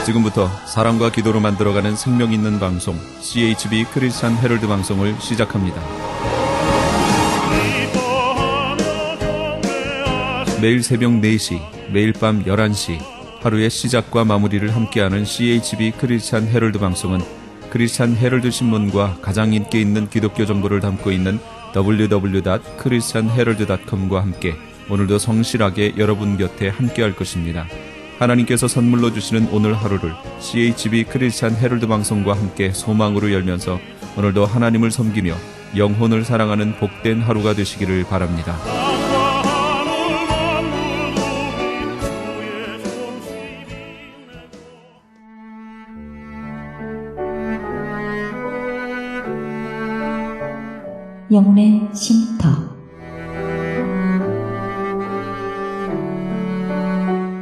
지금부터 사랑과 기도로 만들어가는 생명 있는 방송 CHB 크리스찬 헤럴드 방송을 시작합니다. 매일 새벽 4시, 매일 밤 11시 하루의 시작과 마무리를 함께하는 CHB 크리스찬 헤럴드 방송은 크리스찬 헤럴드 신문과 가장 인기 있는 기독교 정보를 담고 있는 www.christianherald.com과 함께 오늘도 성실하게 여러분 곁에 함께할 것입니다. 하나님께서 선물로 주시는 오늘 하루를 CHB 크리스찬 헤럴드 방송과 함께 소망으로 열면서 오늘도 하나님을 섬기며 영혼을 사랑하는 복된 하루가 되시기를 바랍니다. 영혼의 쉼터.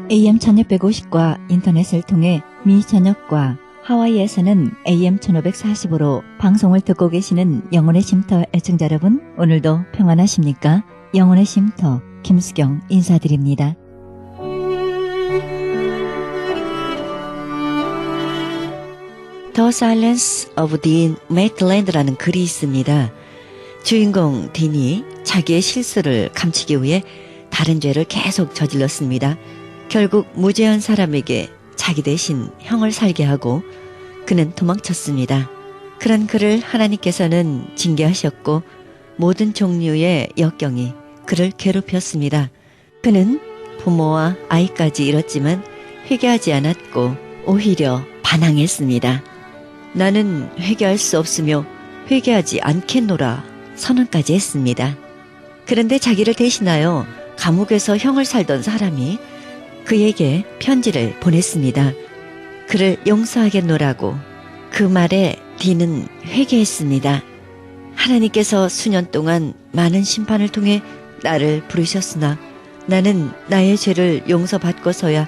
AM 1650과 인터넷을 통해 미 전역과 하와이에서는 AM 1540으로 방송을 듣고 계시는 영혼의 쉼터 애청자 여러분, 오늘도 평안하십니까? 영혼의 쉼터 김수경 인사드립니다. The Silence of Dean Maitland라는 글이 있습니다. 주인공 딘이 자기의 실수를 감추기 위해 다른 죄를 계속 저질렀습니다. 결국 무죄한 사람에게 자기 대신 형을 살게 하고 그는 도망쳤습니다. 그런 그를 하나님께서는 징계하셨고 모든 종류의 역경이 그를 괴롭혔습니다. 그는 부모와 아이까지 잃었지만 회개하지 않았고 오히려 반항했습니다. 나는 회개할 수 없으며 회개하지 않겠노라 선언까지 했습니다. 그런데 자기를 대신하여 감옥에서 형을 살던 사람이 그에게 편지를 보냈습니다. 그를 용서하겠노라고. 그 말에 딘은 회개했습니다. 하나님께서 수년 동안 많은 심판을 통해 나를 부르셨으나 나는 나의 죄를 용서받고서야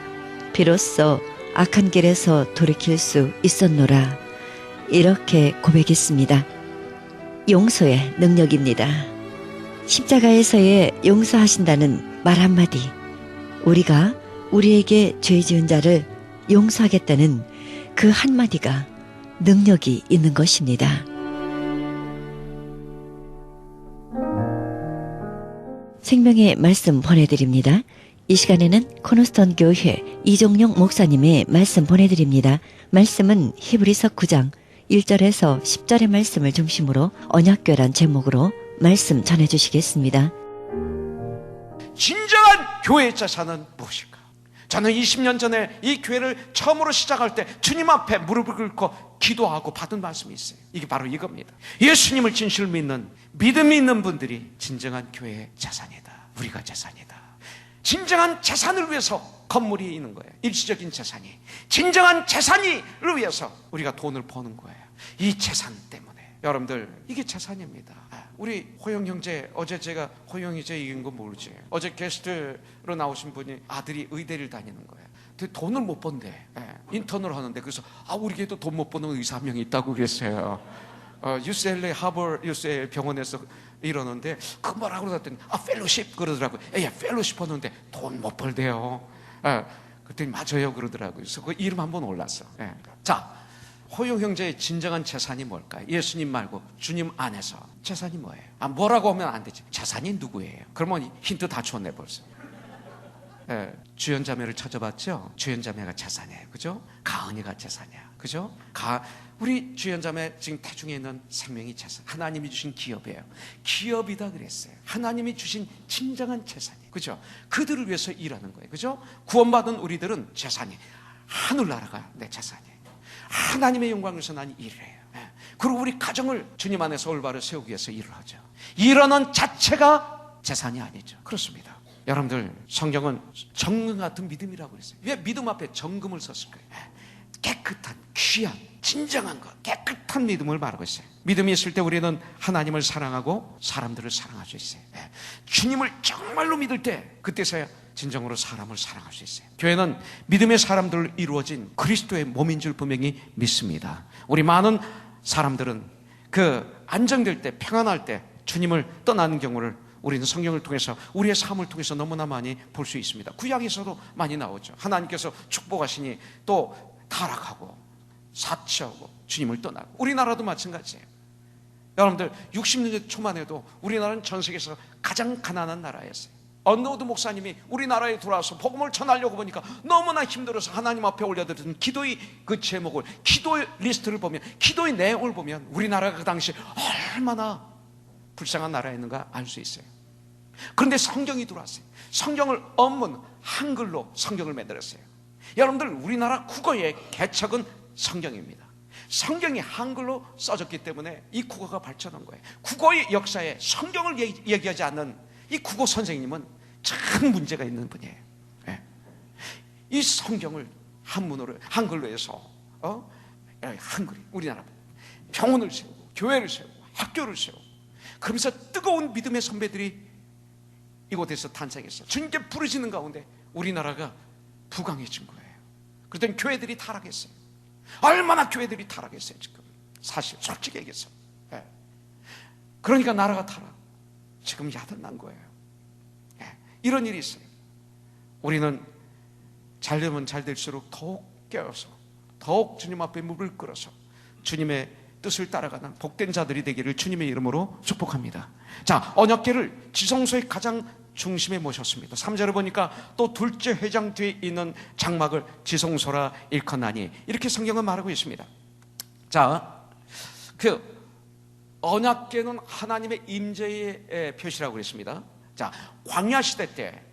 비로소 악한 길에서 돌이킬 수 있었노라. 이렇게 고백했습니다. 용서의 능력입니다. 십자가에서의 용서하신다는 말 한마디, 우리가 우리에게 죄 지은 자를 용서하겠다는 그 한마디가 능력이 있는 것입니다. 생명의 말씀 보내드립니다. 이 시간에는 코너스톤 교회 이종용 목사님의 말씀 보내드립니다. 말씀은 히브리서 9장 1절에서 10절의 말씀을 중심으로 언약궤란 제목으로 말씀 전해주시겠습니다. 진정한 교회의 자산은 무엇일까? 저는 20년 전에 이 교회를 처음으로 시작할 때 주님 앞에 무릎을 꿇고 기도하고 받은 말씀이 있어요. 이게 바로 이겁니다. 예수님을 진실로 믿는, 믿음이 있는 분들이 진정한 교회의 자산이다. 우리가 자산이다. 진정한 자산을 위해서 건물이 있는 거예요. 일시적인 재산이. 진정한 재산을 위해서 우리가 돈을 버는 거예요. 이 재산 때문에. 여러분들, 이게 재산입니다. 우리 호영 형제, 어제 제가 호영 형제 이긴 거 모르지? 어제 게스트로 나오신 분이 아들이 의대를 다니는 거예요. 돈을 못 번대. 인턴을 하는데, 그래서 우리 교회도 돈 못 버는 의사 한 명이 있다고 그랬어요. UCLA 하버 UCLA 병원에서 이러는데 그 뭐라고 그러더니 펠로십 그러더라고요. 펠로십 하는데 돈 못 벌대요. 그랬더니 맞아요 그러더라고요. 그래서 그 이름 한번 올랐어. 자, 호영 형제의 진정한 재산이 뭘까요? 예수님 말고 주님 안에서 재산이 뭐예요? 뭐라고 하면 안 되지. 재산이 누구예요? 그러면 힌트 다 줬네 벌써. 주연자매를 찾아봤죠? 주연자매가 재산이에요. 그죠? 가은이가 재산이야. 그죠? 우리 주연자매 지금 태중에 있는 생명이 재산. 하나님이 주신 기업이에요. 기업이다 그랬어요. 하나님이 주신 진정한 재산이에요. 그죠? 그들을 위해서 일하는 거예요. 그죠? 구원받은 우리들은 재산이 하늘나라가 내 재산이에요. 하나님의 영광을 위해서 난 일을 해요. 그리고 우리 가정을 주님 안에서 올바로 세우기 위해서 일을 하죠. 일하는 자체가 재산이 아니죠. 그렇습니다. 여러분들, 성경은 정금 같은 믿음이라고 그랬어요. 왜 믿음 앞에 정금을 썼을까요? 깨끗한, 귀한, 진정한 것, 깨끗한 믿음을 말하고 있어요. 믿음이 있을 때 우리는 하나님을 사랑하고 사람들을 사랑할 수 있어요. 주님을 정말로 믿을 때 그때서야 진정으로 사람을 사랑할 수 있어요. 교회는 믿음의 사람들로 이루어진 그리스도의 몸인 줄 분명히 믿습니다. 우리 많은 사람들은 그 안정될 때, 평안할 때 주님을 떠나는 경우를 우리는 성경을 통해서, 우리의 삶을 통해서 너무나 많이 볼 수 있습니다. 구약에서도 많이 나오죠. 하나님께서 축복하시니 또 타락하고 사치하고 주님을 떠나고, 우리나라도 마찬가지예요. 여러분들 60년 초만 해도 우리나라는 전 세계에서 가장 가난한 나라였어요. 언노우드 목사님이 우리나라에 들어와서 복음을 전하려고 보니까 너무나 힘들어서 하나님 앞에 올려드린 기도의 그 제목을, 기도의 리스트를 보면, 기도의 내용을 보면 우리나라가 그 당시 얼마나 불쌍한 나라였는가 알 수 있어요. 그런데 성경이 들어왔어요. 성경을 원문 한글로 성경을 만들었어요. 여러분들 우리나라 국어의 개척은 성경입니다. 성경이 한글로 써졌기 때문에 이 국어가 발전한 거예요. 국어의 역사에 성경을 얘기하지 않는 이 국어 선생님은 참 문제가 있는 분이에요. 네. 이 성경을 한글로 해서 한글이 우리나라 병원을 세우고 교회를 세우고 학교를 세우고, 그러면서 뜨거운 믿음의 선배들이 이곳에서 탄생했어요. 주님께 부르시는 가운데 우리나라가 부강해진 거예요. 그랬더니 교회들이 타락했어요. 얼마나 교회들이 타락했어요 지금. 사실 솔직히 얘기해서. 예. 그러니까 나라가 타락, 지금 야단난 거예요. 예. 이런 일이 있어요. 우리는 잘 되면 잘 될수록 더욱 깨어서, 더욱 주님 앞에 무릎을 꿇어서 주님의 뜻을 따라가는 복된 자들이 되기를 주님의 이름으로 축복합니다. 자, 언약궤를 지성소의 가장 중심에 모셨습니다. 3절을 보니까 또 둘째 회장 뒤에 있는 장막을 지성소라 일컫나니, 이렇게 성경은 말하고 있습니다. 자, 그 언약궤는 하나님의 임재의 표시라고 그랬습니다. 자, 광야 시대 때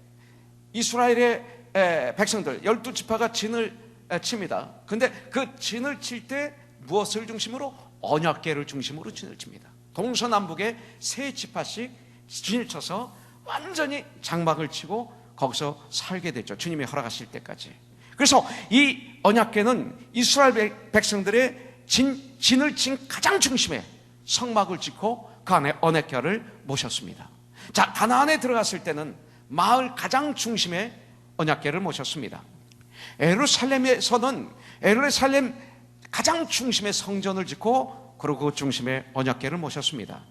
이스라엘의 백성들 12지파가 진을 칩니다. 근데 그 진을 칠 때 무엇을 중심으로? 언약궤를 중심으로 진을 칩니다. 동서남북에 세 지파씩 진을 쳐서 완전히 장막을 치고 거기서 살게 됐죠. 주님이 허락하실 때까지. 그래서 이 언약궤는 이스라엘 백성들의 진을 친 가장 중심에 성막을 짓고 그 안에 언약궤를 모셨습니다. 자, 가나안에 들어갔을 때는 마을 가장 중심에 언약궤를 모셨습니다. 예루살렘에서는 예루살렘 가장 중심에 성전을 짓고, 그리고 그 중심에 언약궤를 모셨습니다.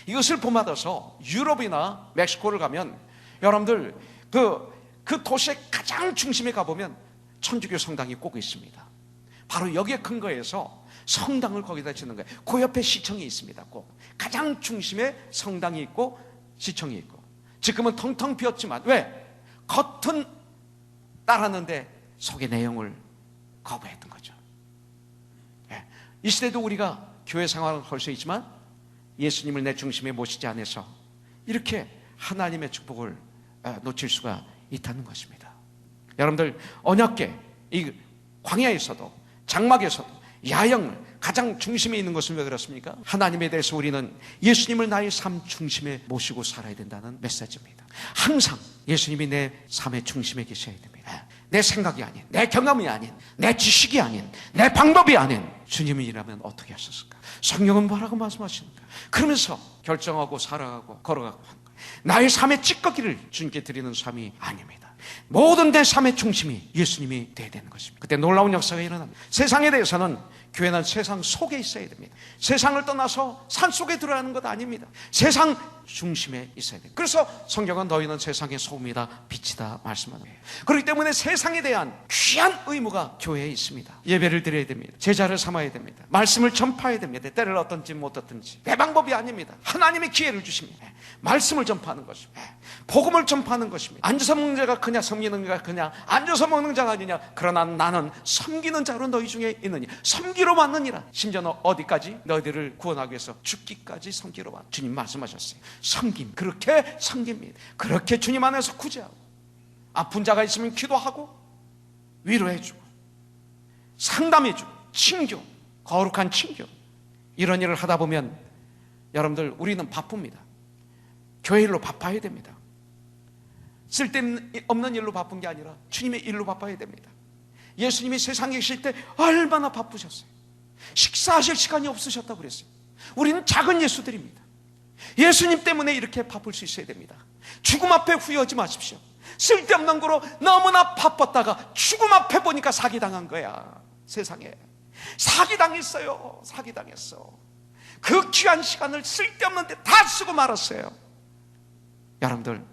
이것을 본받아서 유럽이나 멕시코를 가면 여러분들 그 도시의 가장 중심에 가보면 천주교 성당이 꼭 있습니다. 바로 여기에 근거해서 성당을 거기다 짓는 거예요. 그 옆에 시청이 있습니다. 꼭 가장 중심에 성당이 있고 시청이 있고. 지금은 텅텅 비었지만, 왜? 겉은 따랐는데 속의 내용을 거부했던 거죠. 이 시대도 우리가 교회 생활을 할 수 있지만 예수님을 내 중심에 모시지 않아서 이렇게 하나님의 축복을 놓칠 수가 있다는 것입니다. 여러분들 언약궤, 이 광야에서도 장막에서도 야영을 가장 중심에 있는 것은 왜 그렇습니까? 하나님에 대해서 우리는 예수님을 나의 삶 중심에 모시고 살아야 된다는 메시지입니다. 항상 예수님이 내 삶의 중심에 계셔야 됩니다. 내 생각이 아닌, 내 경험이 아닌, 내 지식이 아닌, 내 방법이 아닌 주님이라면 어떻게 하셨을까? 성경은 뭐라고 말씀하시는가? 그러면서 결정하고 살아가고 걸어가고 하는 거예요. 나의 삶의 찌꺼기를 주님께 드리는 삶이 아닙니다. 모든 내 삶의 중심이 예수님이 되어야 되는 것입니다. 그때 놀라운 역사가 일어납니다. 세상에 대해서는 교회는 세상 속에 있어야 됩니다. 세상을 떠나서 산속에 들어가는 것 아닙니다. 세상 중심에 있어야 돼요. 그래서 성경은 너희는 세상의 소금이다 빛이다 말씀하는 거예요. 그렇기 때문에 세상에 대한 귀한 의무가 교회에 있습니다. 예배를 드려야 됩니다. 제자를 삼아야 됩니다. 말씀을 전파해야 됩니다. 때를 어떤지 못 어떤지 내 방법이 아닙니다. 하나님의 기회를 주십니다. 말씀을 전파하는 것입니다. 복음을 전파하는 것입니다. 앉아서 먹는 자가 그냐 섬기는 자가 그냐, 앉아서 먹는 자가 아니냐. 그러나 나는 섬기는 자로 너희 중에 있느니 섬기러 왔느니라. 심지어는 어디까지? 너희들을 구원하기 위해서 죽기까지 섬기러 왔. 주님 말씀하셨어요. 섬김, 그렇게 섬깁니다. 그렇게 주님 안에서 구제하고, 아픈 자가 있으면 기도하고 위로해주고 상담해주고 친교, 거룩한 친교, 이런 일을 하다 보면 여러분들 우리는 바쁩니다. 교회 일로 바빠야 됩니다. 쓸데없는 일로 바쁜 게 아니라 주님의 일로 바빠야 됩니다. 예수님이 세상에 계실 때 얼마나 바쁘셨어요. 식사하실 시간이 없으셨다고 그랬어요. 우리는 작은 예수들입니다. 예수님 때문에 이렇게 바쁠 수 있어야 됩니다. 죽음 앞에 후회하지 마십시오. 쓸데없는 거로 너무나 바빴다가 죽음 앞에 보니까 사기당한 거야. 세상에 사기당했어요. 사기당했어. 그 귀한 시간을 쓸데없는 데 다 쓰고 말았어요. 여러분들,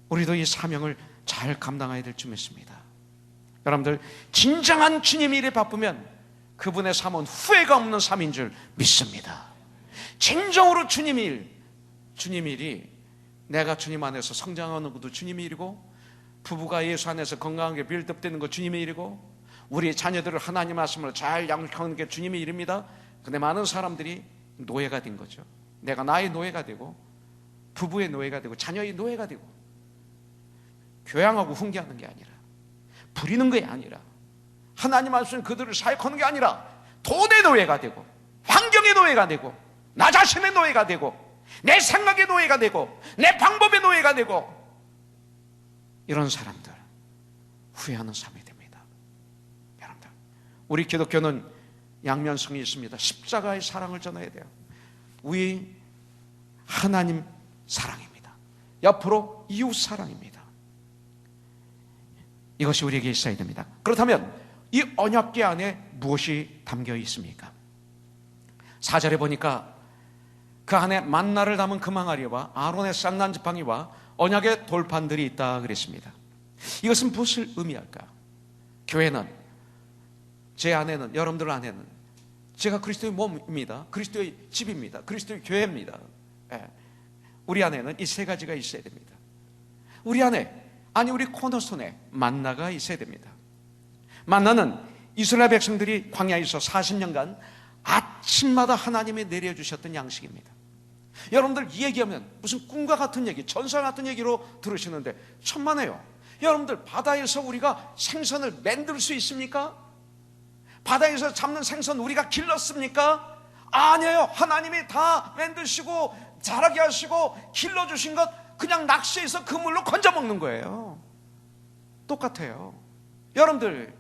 우리도 이 사명을 잘 감당해야 될 줄 믿습니다. 여러분들, 진정한 주님 일에 바쁘면 그분의 삶은 후회가 없는 삶인 줄 믿습니다. 진정으로 주님 일이 내가 주님 안에서 성장하는 것도 주님의 일이고, 부부가 예수 안에서 건강하게 빌드업되는 것 주님의 일이고, 우리 자녀들을 하나님 말씀으로 잘 양육하는 게 주님의 일입니다. 근데 많은 사람들이 노예가 된 거죠. 내가 나의 노예가 되고, 부부의 노예가 되고, 자녀의 노예가 되고, 교양하고 훈계하는 게 아니라, 부리는 게 아니라, 하나님 말씀 그들을 사역하는 게 아니라 돈의 노예가 되고, 환경의 노예가 되고, 나 자신의 노예가 되고, 내 생각의 노예가 되고, 내 방법의 노예가 되고, 이런 사람들 후회하는 삶이 됩니다. 여러분들, 우리 기독교는 양면성이 있습니다. 십자가의 사랑을 전해야 돼요. 우리 하나님 사랑입니다. 옆으로 이웃 사랑입니다. 이것이 우리에게 있어야 됩니다. 그렇다면 이 언약궤 안에 무엇이 담겨 있습니까? 4절에 보니까 그 안에 만나를 담은 금항아리와 아론의 쌍난 지팡이와 언약의 돌판들이 있다 그랬습니다. 이것은 무엇을 의미할까? 교회는, 제 안에는, 여러분들 안에는 제가 그리스도의 몸입니다. 그리스도의 집입니다. 그리스도의 교회입니다. 우리 안에는 이 세 가지가 있어야 됩니다. 우리 안에, 아니 우리 코너스톤에 만나가 있어야 됩니다. 만나는 이스라엘 백성들이 광야에서 40년간 아침마다 하나님이 내려주셨던 양식입니다. 여러분들 이 얘기하면 무슨 꿈과 같은 얘기, 전설 같은 얘기로 들으시는데 천만에요. 여러분들, 바다에서 우리가 생선을 만들 수 있습니까? 바다에서 잡는 생선 우리가 길렀습니까? 아니에요. 하나님이 다 만드시고 자라게 하시고 길러주신 것 그냥 낚시해서 그물로 건져 먹는 거예요. 똑같아요. 여러분들,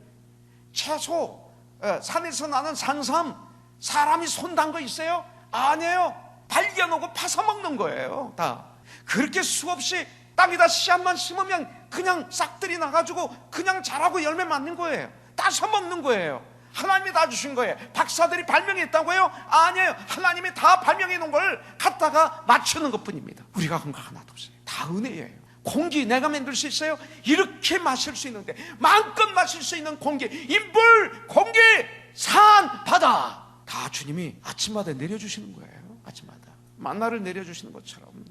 채소, 산에서 나는 산삼 사람이 손 단 거 있어요? 아니에요. 발견하고 파서 먹는 거예요. 다 그렇게 수없이 땅에다 씨앗만 심으면 그냥 싹들이 나가지고 그냥 자라고 열매 맺는 거예요. 따서 먹는 거예요. 하나님이 다 주신 거예요. 박사들이 발명했다고요? 아니에요. 하나님이 다 발명해 놓은 걸 갖다가 맞추는 것뿐입니다. 우리가 한 거 하나도 없어요. 다 은혜예요. 공기 내가 만들 수 있어요? 이렇게 마실 수 있는데, 마음껏 마실 수 있는 공기, 인물, 공기, 산, 바다 다 주님이 아침마다 내려주시는 거예요. 아침마다 만나를 내려주시는 것처럼.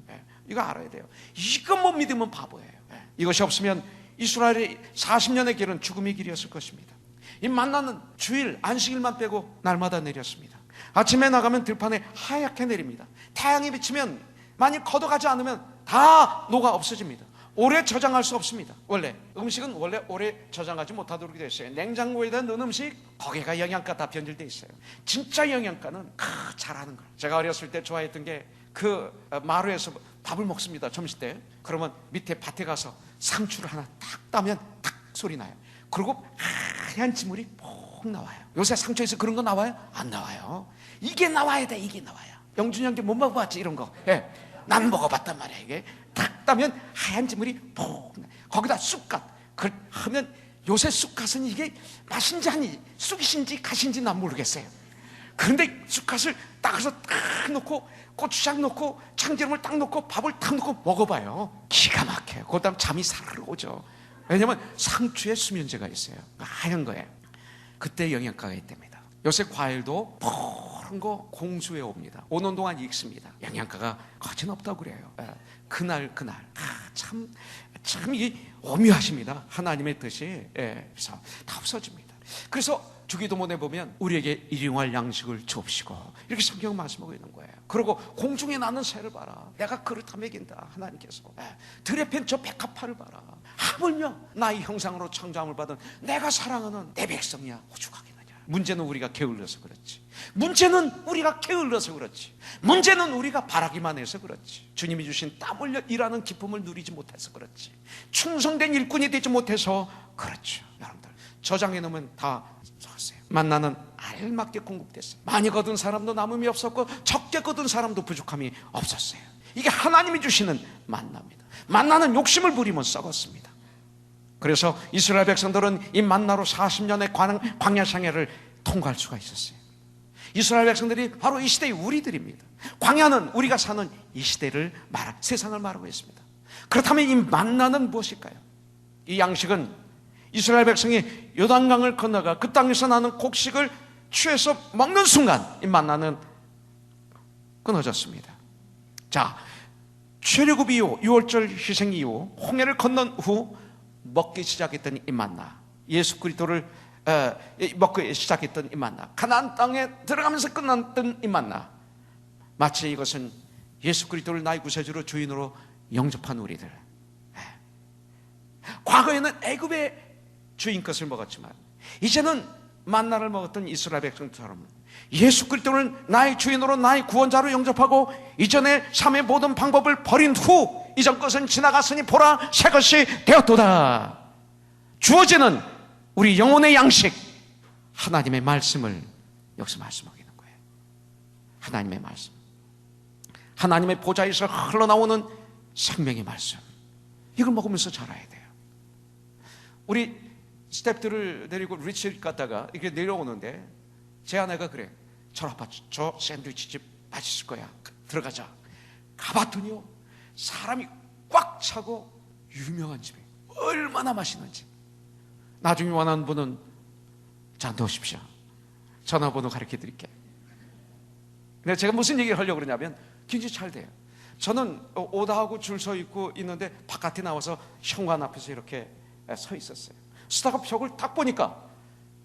이거 알아야 돼요. 이거 못 믿으면 바보예요. 이것이 없으면 이스라엘의 40년의 길은 죽음의 길이었을 것입니다. 이 만나는 주일, 안식일만 빼고 날마다 내렸습니다. 아침에 나가면 들판에 하얗게 내립니다. 태양이 비치면 만일 걷어가지 않으면 다 녹아 없어집니다. 오래 저장할 수 없습니다. 원래 음식은 원래 오래 저장하지 못하도록 되어 있어요. 냉장고에다 넣은 음식, 거기가 영양가 다 변질되어 있어요. 진짜 영양가는 잘하는 거예요. 제가 어렸을 때 좋아했던 게 그 마루에서 밥을 먹습니다. 점심 때. 그러면 밑에 밭에 가서 상추를 하나 탁 따면 탁 소리 나요. 그리고 하얀 지물이 폭 나와요. 요새 상추에서 그런 거 나와요? 안 나와요. 이게 나와야 돼. 이게 나와요. 영준이 형께 못 먹어봤지 이런 거. 난 먹어봤단 말이야. 이게 탁 따면 하얀 지물이 폭 나. 거기다 쑥갓 그걸 하면, 요새 쑥갓은 이게 맛인지 아니 쑥이신지 갓인지 난 모르겠어요. 그런데 쑥갓을 따서 딱 넣고 고추장 넣고 참기름을 딱 넣고 밥을 딱 넣고 먹어봐요. 기가 막혀요. 그 다음 잠이 사르르 오죠. 왜냐하면 상추에 수면제가 있어요. 하얀 거예요. 그때 영양가가 있답니다. 요새 과일도 푸른 거 공수해 옵니다. 오는 동안 익습니다. 영양가가 거진 없다고 그래요. 그날 참 이게 오묘하십니다. 하나님의 뜻이. 그래서 다 없어집니다. 그래서 주기도문에 보면 우리에게 일용할 양식을 주옵시고, 이렇게 성경 말씀하고 있는 거예요. 그리고 공중에 나는 새를 봐라. 내가 그렇다 먹인다. 하나님께서. 들에 팬 저 백합화를 봐라. 하물며 나의 형상으로 창조함을 받은 내가 사랑하는 내 백성이야. 오죽하겠느냐. 문제는 우리가 게을러서 그렇지. 문제는 우리가 게을러서 그렇지. 문제는 우리가 바라기만 해서 그렇지. 주님이 주신 땀 흘려 일하는 기쁨을 누리지 못해서 그렇지. 충성된 일꾼이 되지 못해서 그렇죠. 여러분들, 저장해 놓으면 다 적었어요. 만나는 알맞게 공급됐어요. 많이 거둔 사람도 남음이 없었고 적게 거둔 사람도 부족함이 없었어요. 이게 하나님이 주시는 만나입니다. 만나는 욕심을 부리면 썩었습니다. 그래서 이스라엘 백성들은 이 만나로 40년의 광야 생애를 통과할 수가 있었어요. 이스라엘 백성들이 바로 이 시대의 우리들입니다. 광야는 우리가 사는 이 시대를 세상을 말하고 있습니다. 그렇다면 이 만나는 무엇일까요? 이 양식은 이스라엘 백성이 요단강을 건너가 그 땅에서 나는 곡식을 취해서 먹는 순간 이 만나는 끊어졌습니다. 자, 출애굽 이후 6월절 희생 이후 홍해를 건넌 후 먹기 시작했던 이 만나, 예수 그리스도를 먹기 시작했던 이 만나, 가나안 땅에 들어가면서 끝났던 이 만나, 마치 이것은 예수 그리스도를 나의 구세주로 주인으로 영접한 우리들. 과거에는 애굽의 주인 것을 먹었지만 이제는 만나를 먹었던 이스라엘 백성처럼 예수 그리스도를 나의 주인으로 나의 구원자로 영접하고 이전의 삶의 모든 방법을 버린 후 이전 것은 지나갔으니 보라 새 것이 되었도다. 주어지는 우리 영혼의 양식, 하나님의 말씀을 여기서 말씀하고 있는 거예요. 하나님의 말씀, 하나님의 보좌에서 흘러나오는 생명의 말씀, 이걸 먹으면서 자라야 돼요. 우리 스태프들을 데리고 리츠를 갔다가 이렇게 내려오는데 제 아내가 그래, 철아빠 저 샌드위치집 맛있을 거야, 들어가자. 가봤더니요, 사람이 꽉 차고 유명한 집이에요. 얼마나 맛있는지. 나중에 원하는 분은 자 넣으십시오. 전화번호 가르쳐 드릴게요. 근데 제가 무슨 얘기를 하려고 그러냐면 굉장히 잘 돼요. 저는 오다하고 줄 서 있고 있는데 바깥에 나와서 현관 앞에서 이렇게 서 있었어요. 쓰다가 벽을 딱 보니까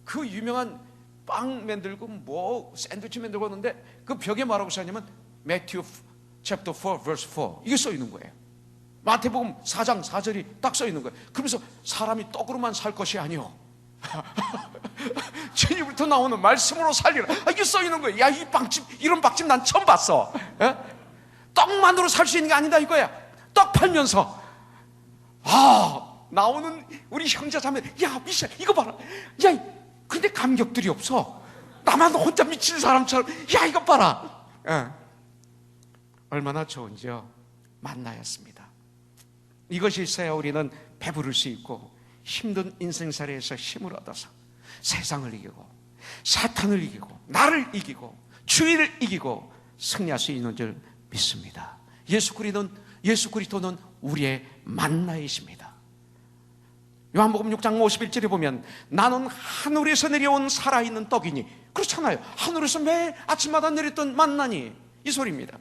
그 유명한 빵 만들고 뭐 샌드위치 만들고 하는데 그 벽에 뭐라고 써있냐면 Matthew chapter 4 verse 4 이게 써 있는 거예요. 마태복음 4장 4절이 딱 써 있는 거예요. 그러면서 사람이 떡으로만 살 것이 아니요 주님부터 나오는 말씀으로 살리라, 이게 써 있는 거예요. 야, 이 빵집, 이런 빵집 난 처음 봤어. 떡만으로 살 수 있는 게 아니다 이거야. 떡 팔면서 나오는 우리 형제 자매, 야 미션 이거 봐라. 야, 근데 감격들이 없어. 나만 혼자 미친 사람처럼, 야 이거 봐라. 얼마나 좋은지요. 만나였습니다. 이것이 있어야 우리는 배부를 수 있고 힘든 인생살이에서 힘을 얻어서 세상을 이기고 사탄을 이기고 나를 이기고 주의를 이기고 승리할 수 있는 줄 믿습니다. 예수 그리스도는 우리의 만나이십니다. 요한복음 6장 51절에 보면 나는 하늘에서 내려온 살아있는 떡이니, 그렇잖아요. 하늘에서 매일 아침마다 내렸던 만나니, 이 소리입니다.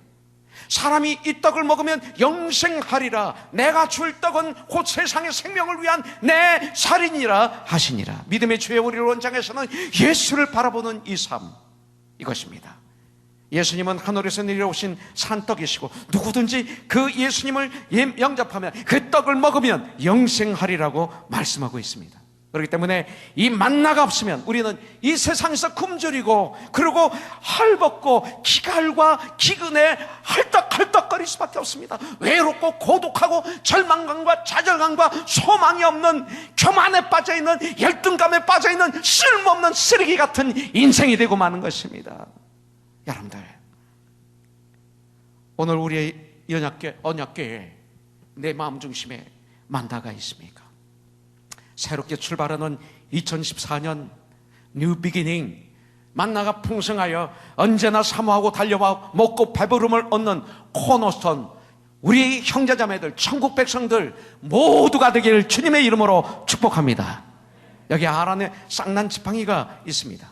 사람이 이 떡을 먹으면 영생하리라. 내가 줄 떡은 곧 세상의 생명을 위한 내 살이니라 하시니라. 믿음의 주의 우리를 원장에서는 예수를 바라보는 이 삶, 이것입니다. 예수님은 하늘에서 내려오신 산떡이시고 누구든지 그 예수님을 영접하면 그 떡을 먹으면 영생하리라고 말씀하고 있습니다. 그렇기 때문에 이 만나가 없으면 우리는 이 세상에서 굶주리고 그리고 헐벗고 기갈과 기근에 헐떡헐떡거릴 수밖에 없습니다. 외롭고 고독하고 절망감과 좌절감과 소망이 없는, 교만에 빠져있는, 열등감에 빠져있는 쓸모없는 쓰레기 같은 인생이 되고 마는 것입니다. 여러분들, 오늘 우리의 언약궤에 내 마음 중심에 만나가 있습니까? 새롭게 출발하는 2014년 뉴 비기닝, 만나가 풍성하여 언제나 사모하고 달려와 먹고 배부름을 얻는 코너스톤, 우리 형제자매들, 천국 백성들 모두가 되기를 주님의 이름으로 축복합니다. 여기 아론의 쌍난 지팡이가 있습니다.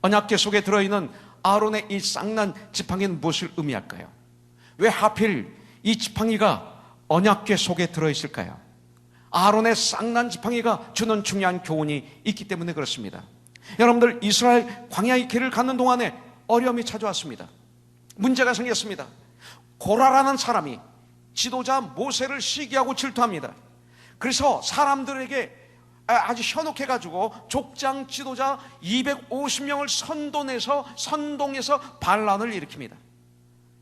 언약궤 속에 들어있는 아론의 이 쌍난 지팡이는 무엇을 의미할까요? 왜 하필 이 지팡이가 언약궤 속에 들어있을까요? 아론의 쌍난 지팡이가 주는 중요한 교훈이 있기 때문에 그렇습니다. 여러분들, 이스라엘 광야의 길을 가는 동안에 어려움이 찾아왔습니다. 문제가 생겼습니다. 고라라는 사람이 지도자 모세를 시기하고 질투합니다. 그래서 사람들에게 아주 현혹해가지고 족장 지도자 250명을 선동해서 반란을 일으킵니다.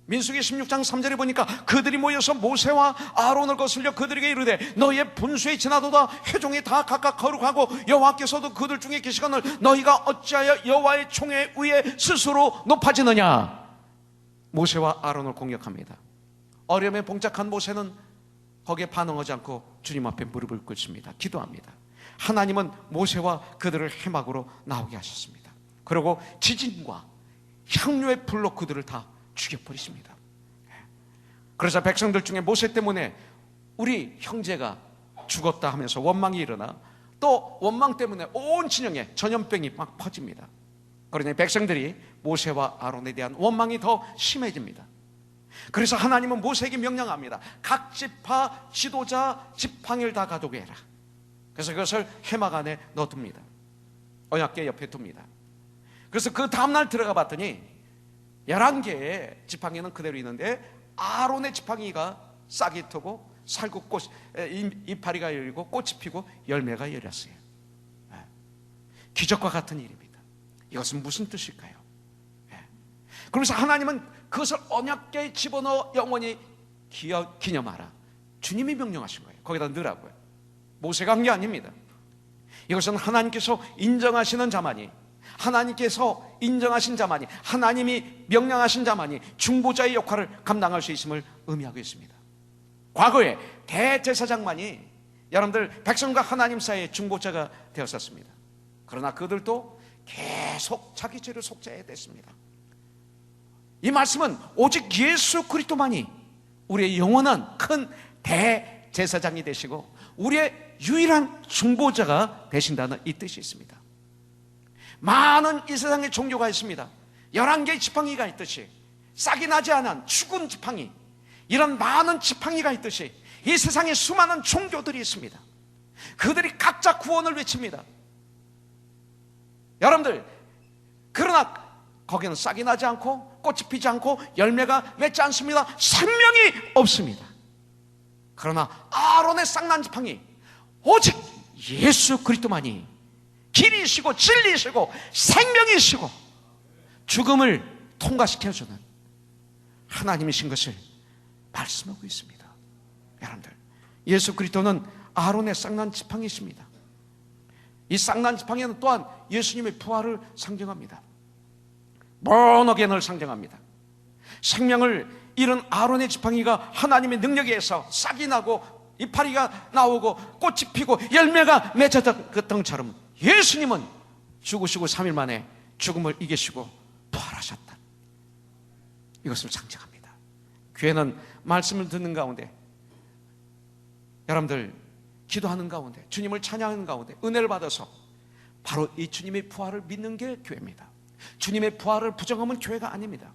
민수기 16장 3절에 보니까 그들이 모여서 모세와 아론을 거슬려 그들에게 이르되 너희의 분수에 지나도다. 회중이 다 각각 거룩하고 여호와께서도 그들 중에 계시거늘 너희가 어찌하여 여호와의 총회 위에 스스로 높아지느냐. 모세와 아론을 공격합니다. 어려움에 봉착한 모세는 거기에 반응하지 않고 주님 앞에 무릎을 꿇습니다. 기도합니다. 하나님은 모세와 그들을 해막으로 나오게 하셨습니다. 그리고 지진과 향유의 불로 그들을 다 죽여버리십니다. 그래서 백성들 중에 모세 때문에 우리 형제가 죽었다 하면서 원망이 일어나 또 원망 때문에 온 진영에 전염병이 막 퍼집니다. 그러니 백성들이 모세와 아론에 대한 원망이 더 심해집니다. 그래서 하나님은 모세에게 명령합니다. 각 지파 지도자 지팡이를 다 가두게 해라. 그래서 그것을 회막 안에 넣어둡니다. 언약궤 옆에 둡니다. 그래서 그 다음날 들어가 봤더니 11개의 지팡이는 그대로 있는데 아론의 지팡이가 싹이 트고 살구 꽃, 이파리가 열리고 꽃이 피고 열매가 열렸어요. 기적과 같은 일입니다. 이것은 무슨 뜻일까요? 그러면서 하나님은 그것을 언약궤에 집어넣어 영원히 기념하라. 주님이 명령하신 거예요. 거기다 넣으라고요. 모세가 한 게 아닙니다. 이것은 하나님께서 인정하시는 자만이, 하나님께서 인정하신 자만이, 하나님이 명령하신 자만이 중보자의 역할을 감당할 수 있음을 의미하고 있습니다. 과거에 대제사장만이 여러분들 백성과 하나님 사이의 중보자가 되었었습니다. 그러나 그들도 계속 자기 죄를 속죄해야 됐습니다. 이 말씀은 오직 예수 그리스도만이 우리의 영원한 큰 대제사장이 되시고 우리의 유일한 중보자가 되신다는 이 뜻이 있습니다. 많은 이 세상에 종교가 있습니다. 11개의 지팡이가 있듯이 싹이 나지 않은 죽은 지팡이, 이런 많은 지팡이가 있듯이 이 세상에 수많은 종교들이 있습니다. 그들이 각자 구원을 외칩니다. 여러분들, 그러나 거기는 싹이 나지 않고 꽃이 피지 않고 열매가 맺지 않습니다. 생명이 없습니다. 그러나 아론의 싹난 지팡이, 오직 예수 그리스도만이 길이시고 진리시고 생명이시고 죽음을 통과시켜주는 하나님이신 것을 말씀하고 있습니다. 여러분들, 예수 그리스도는 아론의 싹난 지팡이십니다. 이 싹난 지팡이는 또한 예수님의 부활을 상징합니다. born again을 상징합니다. 생명을 잃은 아론의 지팡이가 하나님의 능력에 의해서 싹이 나고 이파리가 나오고 꽃이 피고 열매가 맺었던 것처럼 예수님은 죽으시고 3일 만에 죽음을 이기시고 부활하셨다. 이것을 상징합니다. 교회는 말씀을 듣는 가운데, 여러분들 기도하는 가운데, 주님을 찬양하는 가운데 은혜를 받아서 바로 이 주님의 부활을 믿는 게 교회입니다. 주님의 부활을 부정하면 교회가 아닙니다.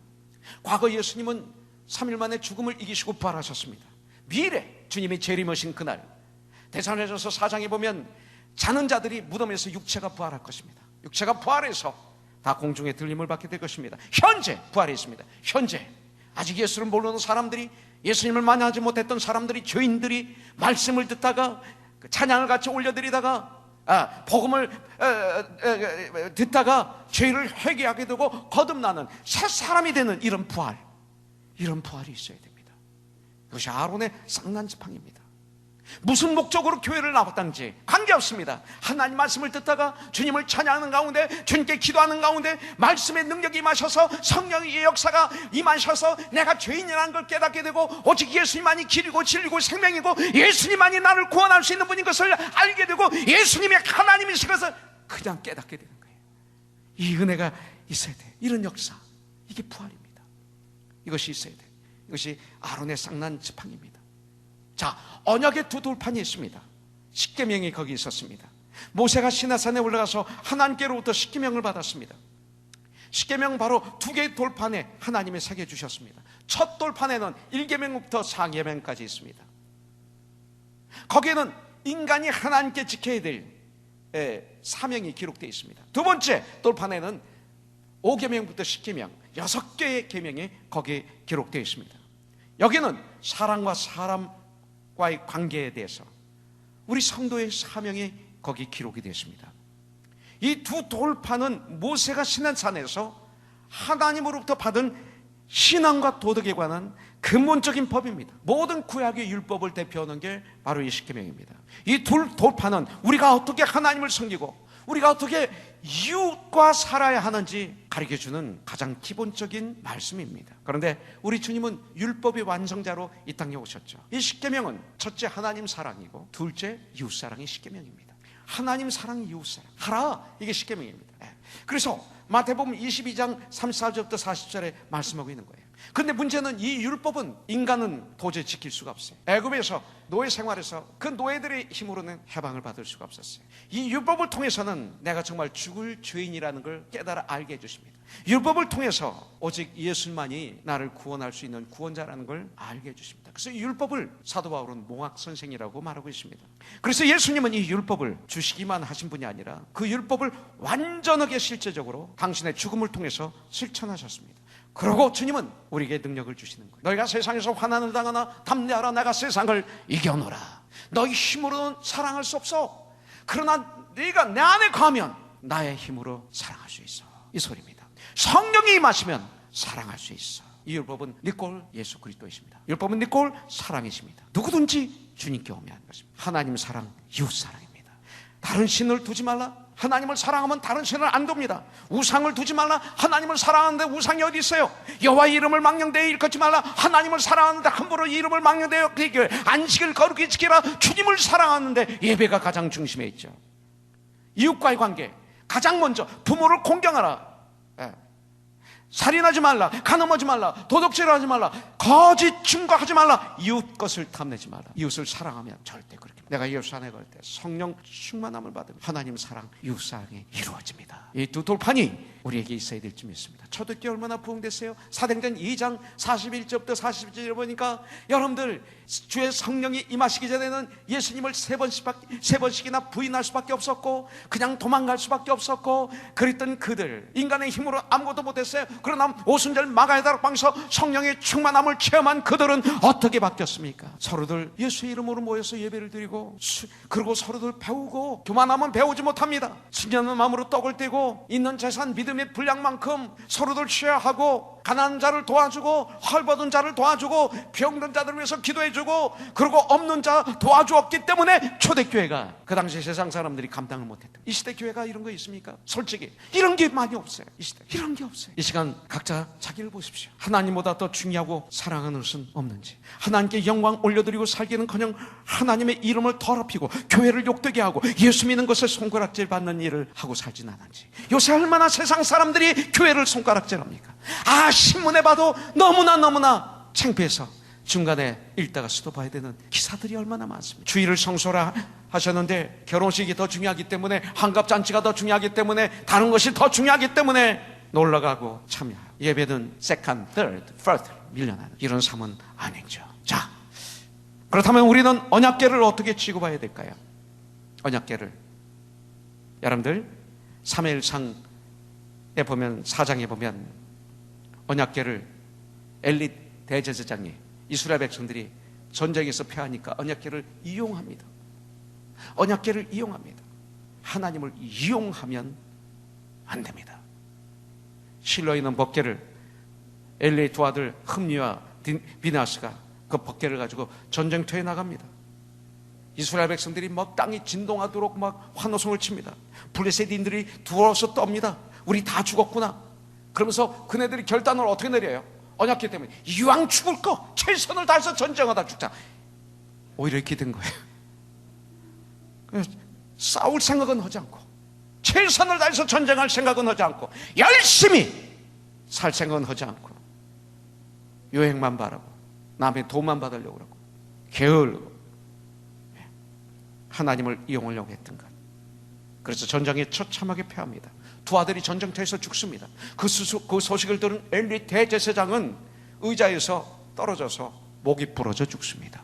과거 예수님은 3일 만에 죽음을 이기시고 부활하셨습니다. 미래 주님이 재림하신 그날 데살로니가서 4장에 보면 자는 자들이 무덤에서 육체가 부활할 것입니다. 육체가 부활해서 다 공중에 들림을 받게 될 것입니다. 현재 부활해 있습니다. 현재 아직 예수를 모르는 사람들이, 예수님을 만나지 못했던 사람들이, 죄인들이 말씀을 듣다가 찬양을 같이 올려드리다가 복음을 듣다가 죄를 회개하게 되고 거듭나는 새 사람이 되는 이런 부활이 있어야 됩니다. 이것이 아론의 쌍난 지팡이입니다. 무슨 목적으로 교회를 나왔던지 관계없습니다. 하나님 말씀을 듣다가 주님을 찬양하는 가운데, 주님께 기도하는 가운데 말씀의 능력이 임하셔서 성령의 역사가 임하셔서 내가 죄인이라는 걸 깨닫게 되고 오직 예수님만이 길이고 진리고 생명이고 예수님만이 나를 구원할 수 있는 분인 것을 알게 되고 예수님이 하나님이신 것을 그냥 깨닫게 되는 거예요. 이 은혜가 있어야 돼요. 이런 역사, 이게 부활입니다. 이것이 있어야 돼요. 이것이 아론의 쌍난 지팡이입니다. 자, 언약의 두 돌판이 있습니다. 십계명이 거기 있었습니다. 모세가 시내산에 올라가서 하나님께로부터 십계명을 받았습니다. 십계명 바로 두 개의 돌판에 하나님이 새겨주셨습니다. 첫 돌판에는 1계명부터 4계명까지 있습니다. 거기에는 인간이 하나님께 지켜야 될 사명이 기록되어 있습니다. 두 번째 돌판에는 5계명부터 10계명 6개의 계명이 거기에 기록되어 있습니다. 여기는 사람과 사람과의 관계에 대해서 우리 성도의 사명이 거기 기록이 되어 있습니다. 이 두 돌판은 모세가 시내산에서 하나님으로부터 받은 신앙과 도덕에 관한 근본적인 법입니다. 모든 구약의 율법을 대표하는 게 바로 이 십계명입니다. 이 두 돌판은 우리가 어떻게 하나님을 섬기고 우리가 어떻게 이웃과 살아야 하는지 가르쳐주는 가장 기본적인 말씀입니다. 그런데 우리 주님은 율법의 완성자로 이 땅에 오셨죠. 이 십계명은 첫째 하나님 사랑이고 둘째 이웃 사랑이 십계명입니다. 하나님 사랑, 이웃 사랑 하라, 이게 십계명입니다. 그래서 마태복음 22장 34절부터 40절에 말씀하고 있는 거예요. 그런데 문제는 이 율법은 인간은 도저히 지킬 수가 없어요. 애굽에서 노예 생활에서 그 노예들의 힘으로는 해방을 받을 수가 없었어요. 이 율법을 통해서는 내가 정말 죽을 죄인이라는 걸 깨달아 알게 해주십니다. 율법을 통해서 오직 예수만이 나를 구원할 수 있는 구원자라는 걸 알게 해주십니다. 그래서 이 율법을 사도 바울은 몽학선생이라고 말하고 있습니다. 그래서 예수님은 이 율법을 주시기만 하신 분이 아니라 그 율법을 완전하게 실제적으로 당신의 죽음을 통해서 실천하셨습니다. 그러고 주님은 우리에게 능력을 주시는 거예요. 너희가 세상에서 환난을 당하나 담대하라. 내가 세상을 이겨노라. 너희 힘으로는 사랑할 수 없어. 그러나 네가 내 안에 거하면 나의 힘으로 사랑할 수 있어. 이 소리입니다. 성령이 임하시면 사랑할 수 있어. 이 율법은 니꼴 예수 그리스도이십니다. 율법은 니꼴 사랑이십니다. 누구든지 주님께 오면 하는 것입니다. 하나님 사랑, 이웃 사랑입니다. 다른 신을 두지 말라. 하나님을 사랑하면 다른 신을 안 둡니다. 우상을 두지 말라. 하나님을 사랑하는데 우상이 어디 있어요? 여호와의 이름을 망령되이 일컫지 말라. 하나님을 사랑하는데 함부로 이름을 망령되이 안식을 거룩히 지키라. 주님을 사랑하는데 예배가 가장 중심에 있죠. 이웃과의 관계, 가장 먼저 부모를 공경하라. 살인하지 말라. 간음하지 말라. 도둑질을 하지 말라. 거짓 증거하지 말라. 이웃 것을 탐내지 말라. 이웃을 사랑하면 절대 그렇게 내가 예수 안에 걸 때 성령 충만함을 받으면 하나님 사랑, 이웃 사랑이 이루어집니다. 이 두 돌판이 우리에게 있어야 될 줄 믿습니다. 초대교회 얼마나 부흥됐어요? 사도행전 2장 41절부터 47절 보니까 여러분들 주의 성령이 임하시기 전에는 예수님을 세 번씩이나 부인할 수밖에 없었고 그냥 도망갈 수밖에 없었고 그랬던 그들 인간의 힘으로 아무것도 못했어요. 그러나 오순절 마가다락 방서 성령의 충만함을 체험한 그들은 어떻게 바뀌었습니까? 서로들 예수의 이름으로 모여서 예배를 드리고 그리고 서로들 배우고 교만하면 배우지 못합니다. 순전한 마음으로 떡을 떼고 있는 재산 믿음의 분량만큼 서로들 쉐어하고 가난한 자를 도와주고 헐벗은 자를 도와주고 병든 자들을 위해서 기도해주고 그리고 없는 자 도와주었기 때문에 초대교회가 그 당시 세상 사람들이 감당을 못했던 이 시대 교회가 이런 거 있습니까? 솔직히 이런 게 많이 없어요. 이 시대 이런 게 없어요. 이 시간 각자 자기를 보십시오. 하나님보다 더 중요하고 사랑하는 것은 없는지, 하나님께 영광 올려드리고 살기는커녕 하나님의 이름을 더럽히고 교회를 욕되게 하고 예수 믿는 것을 손가락질 받는 일을 하고 살진 않은지. 요새 얼마나 세상 사람들이 교회를 손가락질합니까? 신문에 봐도 너무나 창피해서 중간에 읽다가 스톱해야 되는 기사들이 얼마나 많습니다. 주일을 성소라 하셨는데 결혼식이 더 중요하기 때문에 환갑잔치가 더 중요하기 때문에 다른 것이 더 중요하기 때문에 놀러가고 참여하고 예배는 세컨드, third, fourth 밀려나는 이런 삶은 아니죠. 자, 그렇다면 우리는 언약궤를 어떻게 취급해야 될까요? 언약궤를 여러분들 사무엘상에 보면 4장에 보면 언약궤를 엘리 대제사장이 이스라엘 백성들이 전쟁에서 패하니까 언약궤를 이용합니다. 언약궤를 이용합니다. 하나님을 이용하면 안 됩니다. 실로에 있는 법궤를 엘리의 두 아들 흠니와 비나스가 그 법궤를 가지고 전쟁터에 나갑니다. 이스라엘 백성들이 막 땅이 진동하도록 막 환호성을 칩니다. 블레셋인들이 두어서 떱니다. 우리 다 죽었구나. 그러면서 그네들이 결단을 어떻게 내려요? 언약궤 때문에 이왕 죽을 거 최선을 다해서 전쟁하다 죽자. 오히려 이렇게 된 거예요. 싸울 생각은 하지 않고 최선을 다해서 전쟁할 생각은 하지 않고 열심히 살 생각은 하지 않고 유행만 바라고 남의 돈만 받으려고 그러고 게으르고 하나님을 이용하려고 했던 것. 그래서 전쟁에 처참하게 패합니다. 두 아들이 전쟁터에서 죽습니다. 그 소식을 들은 엘리 대제사장은 의자에서 떨어져서 목이 부러져 죽습니다.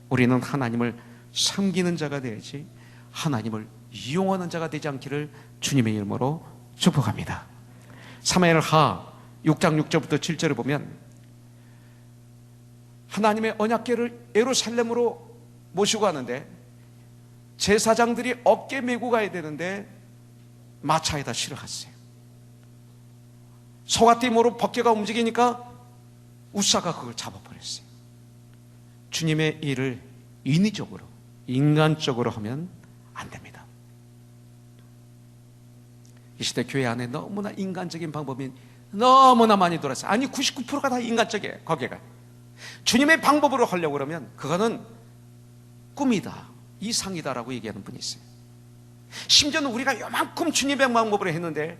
우리는 하나님을 섬기는 자가 되야지 하나님을 이용하는 자가 되지 않기를 주님의 이름으로 축복합니다. 사무엘하 6장 6절부터 7절을 보면 하나님의 언약궤를 예루살렘으로 모시고 가는데 제사장들이 어깨 메고 가야 되는데 마차에다 실어 갔어요. 소가띠모로 법궤가 움직이니까 우사가 그걸 잡아버렸어요. 주님의 일을 인위적으로 인간적으로 하면 안 됩니다. 이 시대 교회 안에 너무나 인간적인 방법이 너무나 많이 돌았어요. 아니 99%가 다 인간적이에요. 거기가 주님의 방법으로 하려고 그러면 그거는 꿈이다, 이상이다라고 얘기하는 분이 있어요. 심지어는 우리가 요만큼 주님의 방법으로 했는데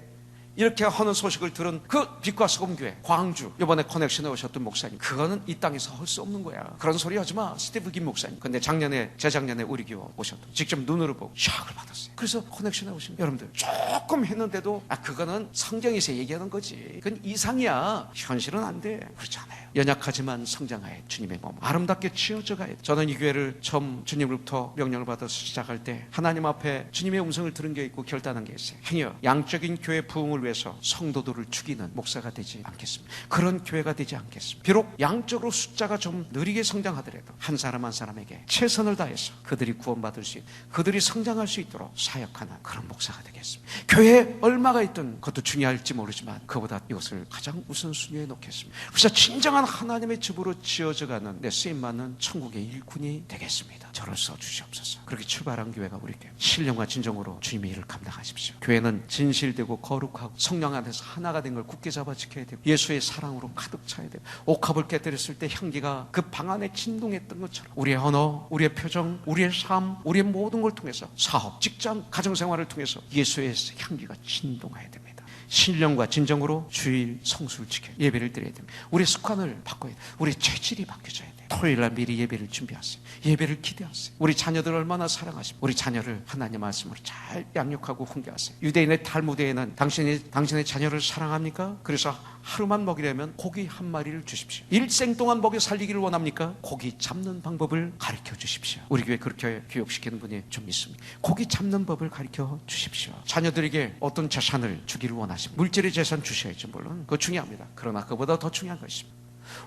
이렇게 하는 소식을 들은 그 빛과 소금교회 광주 이번에 커넥션에 오셨던 목사님, 그거는 이 땅에서 할 수 없는 거야. 그런 소리 하지 마, 스티브 김 목사님. 근데 재작년에 우리 교회 오셨던, 직접 눈으로 보고 샥을 받았어요. 그래서 커넥션에 오신 여러분들 조금 했는데도 그거는 성경에서 얘기하는 거지, 그건 이상이야. 현실은 안 돼. 그렇지 않아요. 연약하지만 성장하여 주님의 몸 아름답게 지어져 가야 돼. 저는 이 교회를 처음 주님으로부터 명령을 받아서 시작할 때 하나님 앞에 주님의 음성을 들은 게 있고 결단한 게 있어요. 행여 양적인 교회 부흥을 위해서 성도들을 죽이는 목사가 되지 않겠습니다. 그런 교회가 되지 않겠습니다. 비록 양적으로 숫자가 좀 느리게 성장하더라도 한 사람 한 사람에게 최선을 다해서 그들이 구원받을 수 있도록, 그들이 성장할 수 있도록 사역하는 그런 목사가 되겠습니다. 교회에 얼마가 있든 그것도 중요할지 모르지만 그보다 이것을 가장 우선순위에 놓겠습니다. 그래서 진정한 하나님의 집으로 지어져가는 내 쓰임받는 천국의 일꾼이 되겠습니다. 저를 써주시옵소서. 그렇게 출발한 교회가 우리 교회, 신령과 진정으로 주님의 일을 감당하십시오. 교회는 진실되고 거룩하고 성령 안에서 하나가 된 걸 굳게 잡아 지켜야 되고 예수의 사랑으로 가득 차야 돼요. 옥합을 깨뜨렸을 때 향기가 그 방 안에 진동했던 것처럼 우리의 언어, 우리의 표정, 우리의 삶, 우리의 모든 걸 통해서 사업, 직장, 가정생활을 통해서 예수의 향기가 진동해야 됩니다. 신령과 진정으로 주일 성수를 지켜 예배를 드려야 됩니다. 우리의 습관을 바꿔야 돼요. 우리의 체질이 바뀌어져야 돼요. 토요일날 미리 예배를 준비하세요. 예배를 기대하세요. 우리 자녀들 얼마나 사랑하십니까? 우리 자녀를 하나님 말씀으로 잘 양육하고 훈계하세요. 유대인의 탈무드에는 당신의 자녀를 사랑합니까? 그래서 하루만 먹이려면 고기 한 마리를 주십시오. 일생 동안 먹여 살리기를 원합니까? 고기 잡는 방법을 가르쳐 주십시오. 우리 교회 그렇게 교육시키는 분이 좀 있습니다. 고기 잡는 법을 가르쳐 주십시오. 자녀들에게 어떤 재산을 주기를 원하십니까? 물질의 재산 주셔야죠. 물론 그거 중요합니다. 그러나 그보다 더 중요한 것입니다.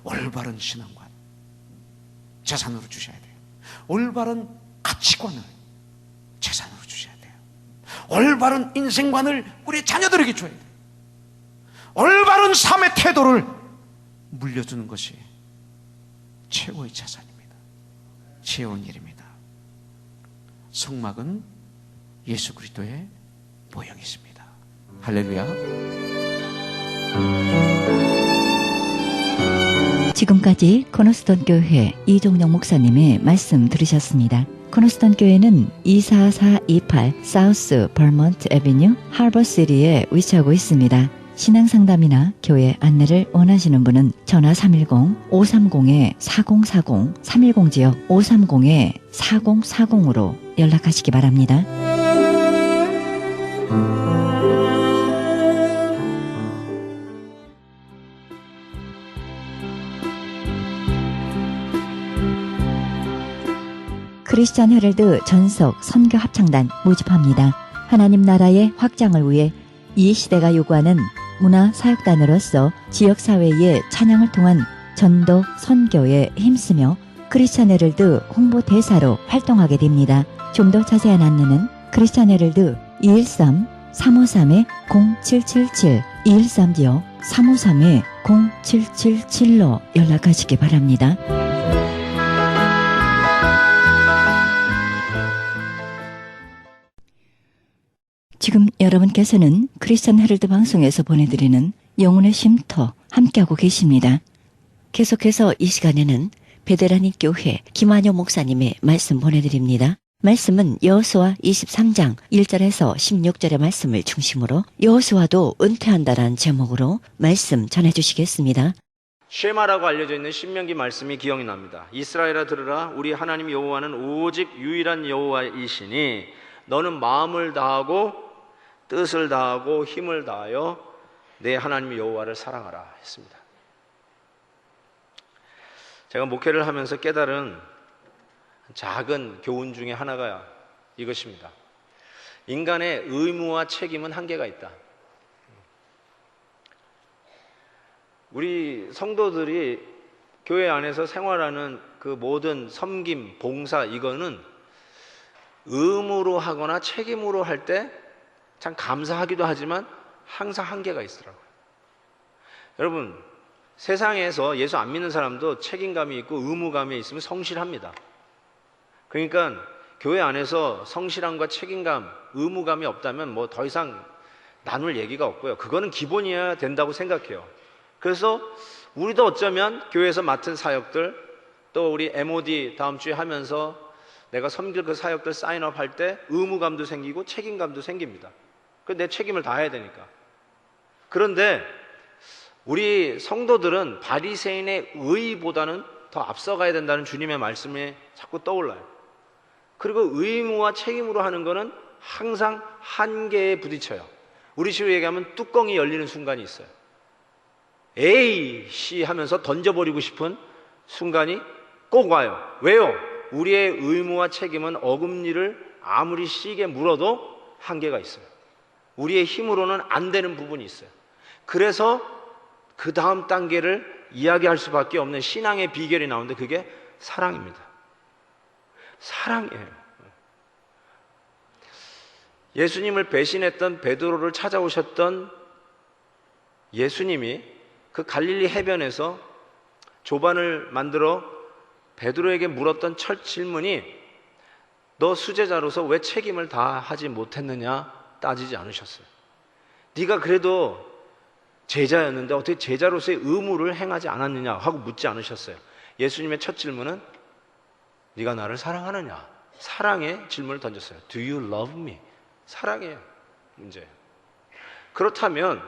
올바른 신앙관 재산으로 주셔야 돼요. 올바른 가치관을 재산으로 주셔야 돼요. 올바른 인생관을 우리 자녀들에게 줘야 돼요. 올바른 삶의 태도를 물려주는 것이 최고의 재산입니다. 지혜로운 일입니다. 성막은 예수 그리스도의 모형이십니다. 할렐루야. 지금까지 코너스톤 교회 이종영 목사님의 말씀 들으셨습니다. 코너스톤 교회는 24428 사우스 버먼트 애비뉴 하버시티에 위치하고 있습니다. 신앙상담이나 교회 안내를 원하시는 분은 전화 310-530-4040, 310지역 530-4040으로 연락하시기 바랍니다. 크리스천 헤럴드 전속 선교 합창단 모집합니다. 하나님 나라의 확장을 위해 이 시대가 요구하는 문화 사역단으로서 지역사회의 찬양을 통한 전도 선교에 힘쓰며 크리스천 헤럴드 홍보대사로 활동하게 됩니다. 좀 더 자세한 안내는 크리스천 헤럴드 213-353-0777 213-353-0777로 연락하시기 바랍니다. 지금 여러분께서는 크리스천 헤럴드 방송에서 보내드리는 영혼의 쉼터 함께하고 계십니다. 계속해서 이 시간에는 베데라니 교회 김한효 목사님의 말씀 보내드립니다. 말씀은 여호수아 23장 1절에서 16절의 말씀을 중심으로 여호수아도 은퇴한다라는 제목으로 말씀 전해주시겠습니다. 쉐마라고 알려져 있는 신명기 말씀이 기억이 납니다. 이스라엘아 들으라, 우리 하나님 여호와는 오직 유일한 여호와이시니 너는 마음을 다하고 뜻을 다하고 힘을 다하여 내 하나님 여호와를 사랑하라 했습니다. 제가 목회를 하면서 깨달은 작은 교훈 중에 하나가 이것입니다. 인간의 의무와 책임은 한계가 있다. 우리 성도들이 교회 안에서 생활하는 그 모든 섬김, 봉사, 이거는 의무로 하거나 책임으로 할 때 참 감사하기도 하지만 항상 한계가 있더라고요. 여러분, 세상에서 예수 안 믿는 사람도 책임감이 있고 의무감이 있으면 성실합니다. 그러니까 교회 안에서 성실함과 책임감, 의무감이 없다면 뭐 더 이상 나눌 얘기가 없고요. 그거는 기본이어야 된다고 생각해요. 그래서 우리도 어쩌면 교회에서 맡은 사역들, 또 우리 MOD 다음 주에 하면서 내가 섬길 그 사역들 사인업 할 때 의무감도 생기고 책임감도 생깁니다. 그 내 책임을 다해야 되니까. 그런데 우리 성도들은 바리새인의 의보다는 더 앞서가야 된다는 주님의 말씀이 자꾸 떠올라요. 그리고 의무와 책임으로 하는 거는 항상 한계에 부딪혀요. 우리 식으로 얘기하면 뚜껑이 열리는 순간이 있어요. A, C 하면서 던져버리고 싶은 순간이 꼭 와요. 왜요? 우리의 의무와 책임은 어금니를 아무리 시게 물어도 한계가 있어요. 우리의 힘으로는 안 되는 부분이 있어요. 그래서 그 다음 단계를 이야기할 수밖에 없는 신앙의 비결이 나오는데 그게 사랑입니다. 사랑이에요. 예수님을 배신했던 베드로를 찾아오셨던 예수님이 그 갈릴리 해변에서 조반을 만들어 베드로에게 물었던 첫 질문이 너 수제자로서 왜 책임을 다하지 못했느냐 따지지 않으셨어요. 네가 그래도 제자였는데 어떻게 제자로서의 의무를 행하지 않았느냐 하고 묻지 않으셨어요. 예수님의 첫 질문은 네가 나를 사랑하느냐? 사랑의 질문을 던졌어요. Do you love me? 사랑이에요. 문제예요. 그렇다면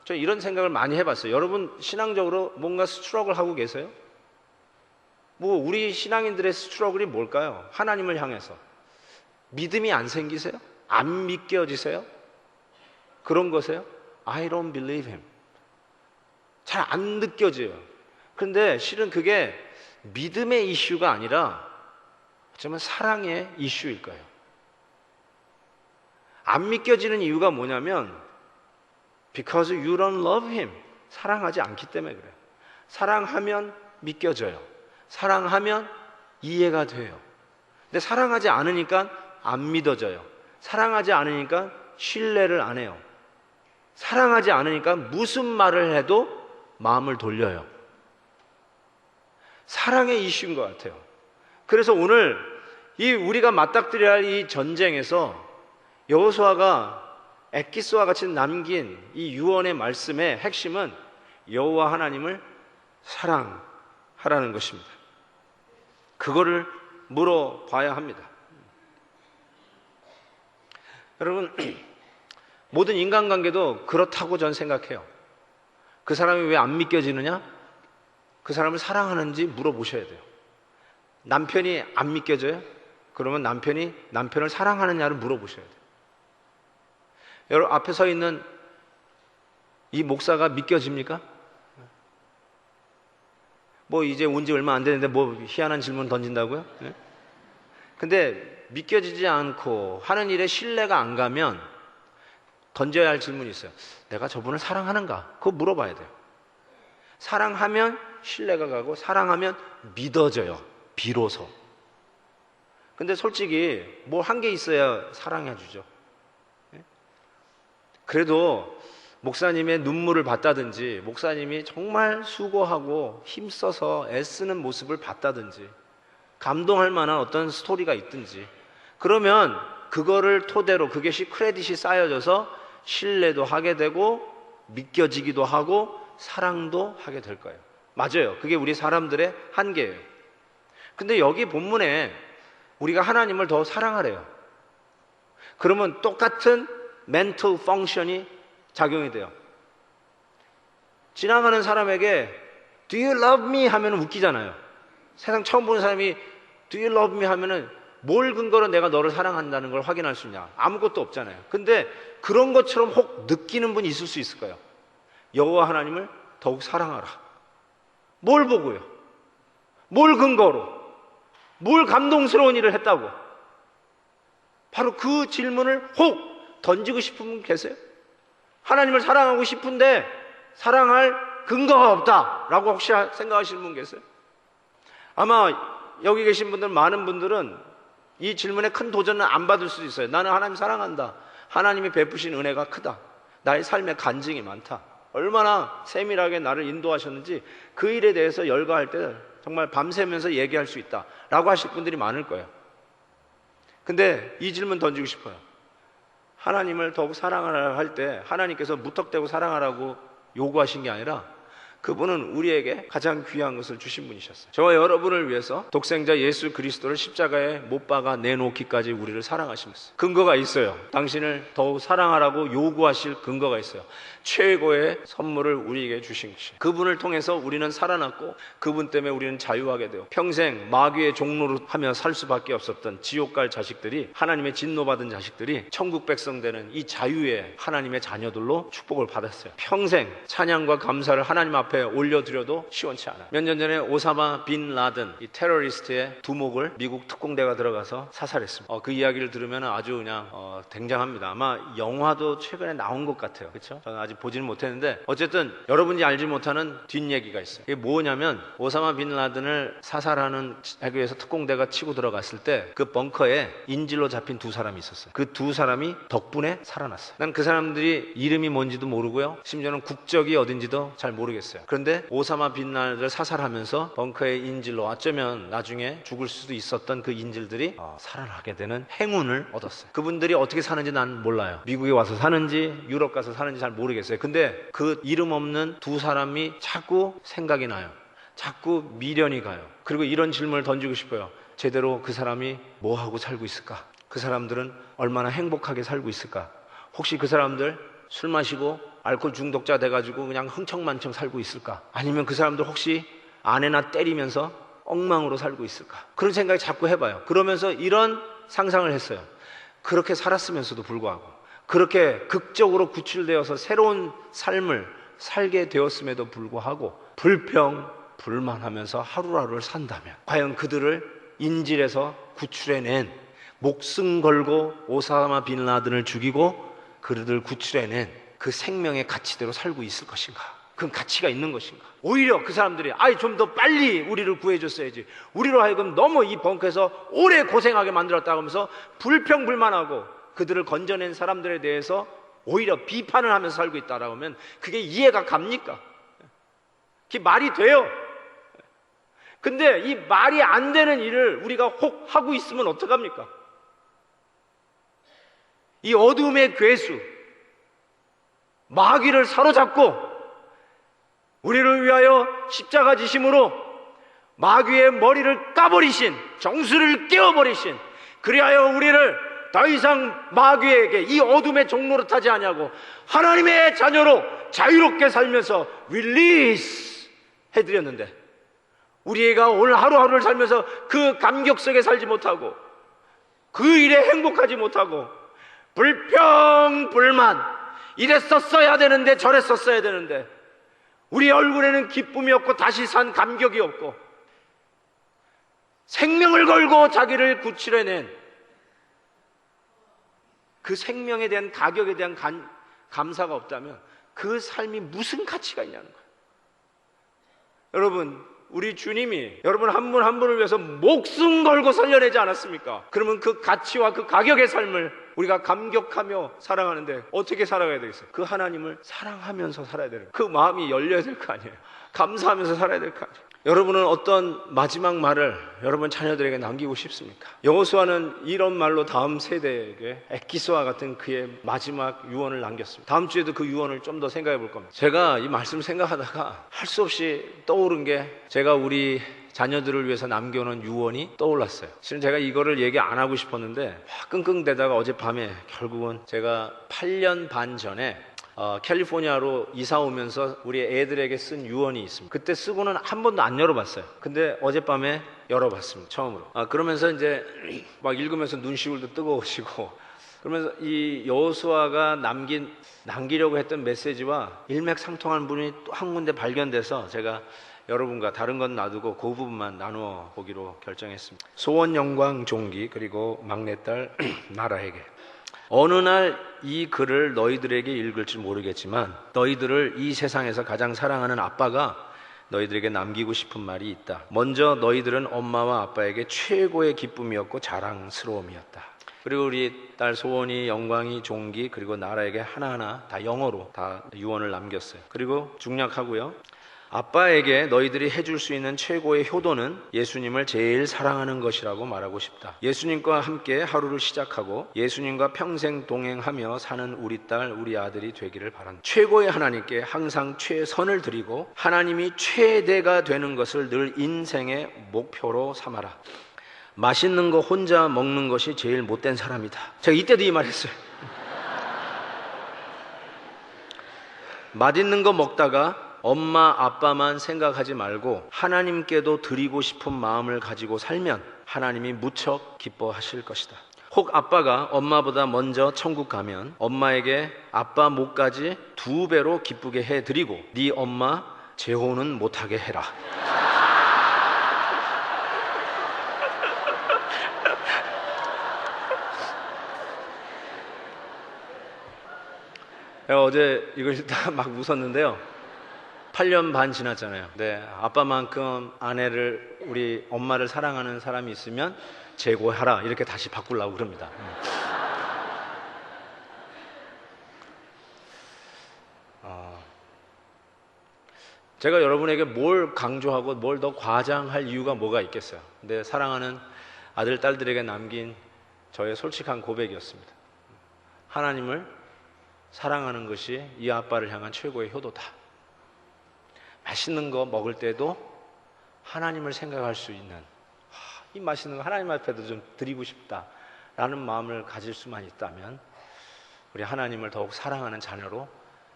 저 이런 생각을 많이 해봤어요. 여러분 신앙적으로 뭔가 스트러글 하고 계세요? 뭐 우리 신앙인들의 스트러글이 뭘까요? 하나님을 향해서 믿음이 안 생기세요? 안 믿겨지세요? 그런 거세요? I don't believe him. 잘 안 느껴져요. 그런데 실은 그게 믿음의 이슈가 아니라 어쩌면 사랑의 이슈일 거예요. 안 믿겨지는 이유가 뭐냐면 because you don't love him. 사랑하지 않기 때문에 그래요. 사랑하면 믿겨져요. 사랑하면 이해가 돼요. 근데 사랑하지 않으니까 안 믿어져요. 사랑하지 않으니까 신뢰를 안 해요. 사랑하지 않으니까 무슨 말을 해도 마음을 돌려요. 사랑의 이슈인 것 같아요. 그래서 오늘 우리가 맞닥뜨려야 할 이 전쟁에서 여호수아가 엑기스와 같이 남긴 이 유언의 말씀의 핵심은 여호와 하나님을 사랑하라는 것입니다. 그거를 물어봐야 합니다. 여러분, 모든 인간관계도 그렇다고 전 생각해요. 그 사람이 왜 안 믿겨지느냐? 그 사람을 사랑하는지 물어보셔야 돼요. 남편이 안 믿겨져요? 그러면 남편이 남편을 사랑하느냐를 물어보셔야 돼요. 여러분 앞에 서 있는 이 목사가 믿겨집니까? 뭐 이제 온 지 얼마 안 되는데 뭐 희한한 질문 던진다고요? 네? 근데 믿겨지지 않고 하는 일에 신뢰가 안 가면 던져야 할 질문이 있어요. 내가 저분을 사랑하는가? 그거 물어봐야 돼요. 사랑하면 신뢰가 가고 사랑하면 믿어져요. 비로소. 근데 솔직히 뭐 한 게 있어야 사랑해 주죠. 그래도 목사님의 눈물을 봤다든지 목사님이 정말 수고하고 힘써서 애쓰는 모습을 봤다든지 감동할 만한 어떤 스토리가 있든지 그러면 그거를 토대로 그것이 크레딧이 쌓여져서 신뢰도 하게 되고 믿겨지기도 하고 사랑도 하게 될 거예요. 맞아요. 그게 우리 사람들의 한계예요. 근데 여기 본문에 우리가 하나님을 더 사랑하래요. 그러면 똑같은 멘tal 펑션이 작용이 돼요. 지나가는 사람에게 Do you love me? 하면 웃기잖아요. 세상 처음 보는 사람이 Do you love me? 하면은 뭘 근거로 내가 너를 사랑한다는 걸 확인할 수 있냐? 아무것도 없잖아요. 근데 그런 것처럼 혹 느끼는 분이 있을 수 있을 거예요. 여호와 하나님을 더욱 사랑하라. 뭘 보고요? 뭘 근거로? 뭘 감동스러운 일을 했다고? 바로 그 질문을 혹 던지고 싶은 분 계세요? 하나님을 사랑하고 싶은데 사랑할 근거가 없다라고 혹시 생각하시는 분 계세요? 아마 여기 계신 분들 많은 분들은 이 질문에 큰 도전은 안 받을 수도 있어요. 나는 하나님 사랑한다. 하나님이 베푸신 은혜가 크다. 나의 삶에 간증이 많다. 얼마나 세밀하게 나를 인도하셨는지 그 일에 대해서 열거할 때 정말 밤새면서 얘기할 수 있다 라고 하실 분들이 많을 거예요. 근데 이 질문 던지고 싶어요. 하나님을 더욱 사랑하라 할 때 하나님께서 무턱대고 사랑하라고 요구하신 게 아니라 그분은 우리에게 가장 귀한 것을 주신 분이셨어요. 저와 여러분을 위해서 독생자 예수 그리스도를 십자가에 못 박아 내놓기까지 우리를 사랑하시면서 근거가 있어요. 당신을 더욱 사랑하라고 요구하실 근거가 있어요. 최고의 선물을 우리에게 주신 것이, 그분을 통해서 우리는 살아났고 그분 때문에 우리는 자유하게 되어 평생 마귀의 종로로 하며 살 수밖에 없었던 지옥 갈 자식들이, 하나님의 진노받은 자식들이 천국 백성 되는 이 자유의 하나님의 자녀들로 축복을 받았어요. 평생 찬양과 감사를 하나님 앞에 올려드려도 시원치 않아요. 몇 년 전에 오사마 빈 라든, 이 테러리스트의 두목을 미국 특공대가 들어가서 사살했습니다. 그 이야기를 들으면 아주 그냥 굉장합니다. 아마 영화도 최근에 나온 것 같아요. 그렇죠? 저는 아직 보지는 못했는데 어쨌든 여러분이 알지 못하는 뒷얘기가 있어요. 이게 뭐냐면 오사마 빈 라든을 사살하는 하기 위해서 특공대가 치고 들어갔을 때 그 벙커에 인질로 잡힌 두 사람이 있었어요. 그 두 사람이 덕분에 살아났어요. 난 그 사람들이 이름이 뭔지도 모르고요, 심지어는 국적이 어딘지도 잘 모르겠어요. 그런데 오사마 빈 라든을 사살하면서 벙커의 인질로, 어쩌면 나중에 죽을 수도 있었던 그 인질들이 살아나게 되는 행운을 얻었어요. 그분들이 어떻게 사는지 난 몰라요. 미국에 와서 사는지 유럽 가서 사는지 잘 모르겠어요. 근데 그 이름 없는 두 사람이 자꾸 생각이 나요. 자꾸 미련이 가요. 그리고 이런 질문을 던지고 싶어요. 제대로 그 사람이 뭐 하고 살고 있을까? 그 사람들은 얼마나 행복하게 살고 있을까? 혹시 그 사람들 술 마시고 알코올 중독자 돼가지고 그냥 흥청만청 살고 있을까? 아니면 그 사람들 혹시 아내나 때리면서 엉망으로 살고 있을까? 그런 생각이 자꾸 해봐요. 그러면서 이런 상상을 했어요. 그렇게 살았으면서도 불구하고, 그렇게 극적으로 구출되어서 새로운 삶을 살게 되었음에도 불구하고 불평불만하면서 하루하루를 산다면, 과연 그들을 인질에서 구출해낸, 목숨 걸고 오사마 빈 라든을 죽이고 그들을 구출해낸 그 생명의 가치대로 살고 있을 것인가? 그건 가치가 있는 것인가? 오히려 그 사람들이 좀 더 빨리 우리를 구해줬어야지, 우리로 하여금 너무 이 벙커에서 오래 고생하게 만들었다고 하면서 불평불만하고 그들을 건져낸 사람들에 대해서 오히려 비판을 하면서 살고 있다라고 하면 그게 이해가 갑니까? 그게 말이 돼요? 근데 이 말이 안 되는 일을 우리가 혹 하고 있으면 어떡합니까? 이 어둠의 괴수 마귀를 사로잡고 우리를 위하여 십자가 지심으로 마귀의 머리를 까버리신, 정수를 깨워버리신, 그리하여 우리를 더 이상 마귀에게 이 어둠의 종로로 타지 아니하고 하나님의 자녀로 자유롭게 살면서 릴리스 해드렸는데, 우리가 오늘 하루하루를 살면서 그 감격 속에 살지 못하고 그 일에 행복하지 못하고 불평불만, 이랬었어야 되는데 저랬었어야 되는데, 우리 얼굴에는 기쁨이 없고 다시 산 감격이 없고 생명을 걸고 자기를 구출해낸 그 생명에 대한 가격에 대한 감사가 없다면 그 삶이 무슨 가치가 있냐는 거예요. 여러분, 우리 주님이 여러분 한 분 한 분을 위해서 목숨 걸고 살려내지 않았습니까? 그러면 그 가치와 그 가격의 삶을 우리가 감격하며 살아가는데 어떻게 살아가야 되겠어요? 그 하나님을 사랑하면서 살아야 되는, 그 마음이 열려야 될 거 아니에요. 감사하면서 살아야 될 거 아니에요. 여러분은 어떤 마지막 말을 여러분 자녀들에게 남기고 싶습니까? 여호수아는 이런 말로 다음 세대에게 엑기스와 같은 그의 마지막 유언을 남겼습니다. 다음 주에도 그 유언을 좀 더 생각해 볼 겁니다. 제가 이 말씀을 생각하다가 할 수 없이 떠오른 게, 제가 우리 자녀들을 위해서 남겨놓은 유언이 떠올랐어요. 실은 제가 이거를 얘기 안 하고 싶었는데 끙끙대다가 어젯밤에 결국은 제가 8년 반 전에 캘리포니아로 이사 오면서 우리 애들에게 쓴 유언이 있습니다. 그때 쓰고는 한 번도 안 열어봤어요. 근데 어젯밤에 열어봤습니다. 처음으로. 그러면서 이제 막 읽으면서 눈시울도 뜨거워지고, 그러면서 이 여호수아가 남기려고 했던 메시지와 일맥상통한 분이 또 한 군데 발견돼서 제가 여러분과 다른 건 놔두고 그 부분만 나누어 보기로 결정했습니다. 소원, 영광, 존귀, 그리고 막내딸 나라에게. 어느 날 이 글을 너희들에게 읽을지 모르겠지만 너희들을 이 세상에서 가장 사랑하는 아빠가 너희들에게 남기고 싶은 말이 있다. 먼저 너희들은 엄마와 아빠에게 최고의 기쁨이었고 자랑스러움이었다. 그리고 우리 딸 소원이, 영광이, 존귀, 그리고 나라에게 하나하나 다 영어로 다 유언을 남겼어요. 그리고 중략하고요, 아빠에게 너희들이 해줄 수 있는 최고의 효도는 예수님을 제일 사랑하는 것이라고 말하고 싶다. 예수님과 함께 하루를 시작하고 예수님과 평생 동행하며 사는 우리 딸, 우리 아들이 되기를 바란다. 최고의 하나님께 항상 최선을 드리고 하나님이 최대가 되는 것을 늘 인생의 목표로 삼아라. 맛있는 거 혼자 먹는 것이 제일 못된 사람이다. 제가 이때도 이 말 했어요. 맛있는 거 먹다가 엄마, 아빠만 생각하지 말고 하나님께도 드리고 싶은 마음을 가지고 살면 하나님이 무척 기뻐하실 것이다. 혹 아빠가 엄마보다 먼저 천국 가면 엄마에게 아빠 목까지 2배로 기쁘게 해드리고 네 엄마 재혼은 못하게 해라. 어제 이걸 다 막 웃었는데요. 8년 반 지났잖아요. 네, 아빠만큼 아내를, 우리 엄마를 사랑하는 사람이 있으면 재고하라 이렇게 다시 바꾸려고 그럽니다. 제가 여러분에게 뭘 강조하고 뭘 더 과장할 이유가 뭐가 있겠어요. 근데 사랑하는 아들, 딸들에게 남긴 저의 솔직한 고백이었습니다. 하나님을 사랑하는 것이 이 아빠를 향한 최고의 효도다. 맛있는 거 먹을 때도 하나님을 생각할 수 있는, 이 맛있는 거 하나님 앞에도 좀 드리고 싶다라는 마음을 가질 수만 있다면 우리 하나님을 더욱 사랑하는 자녀로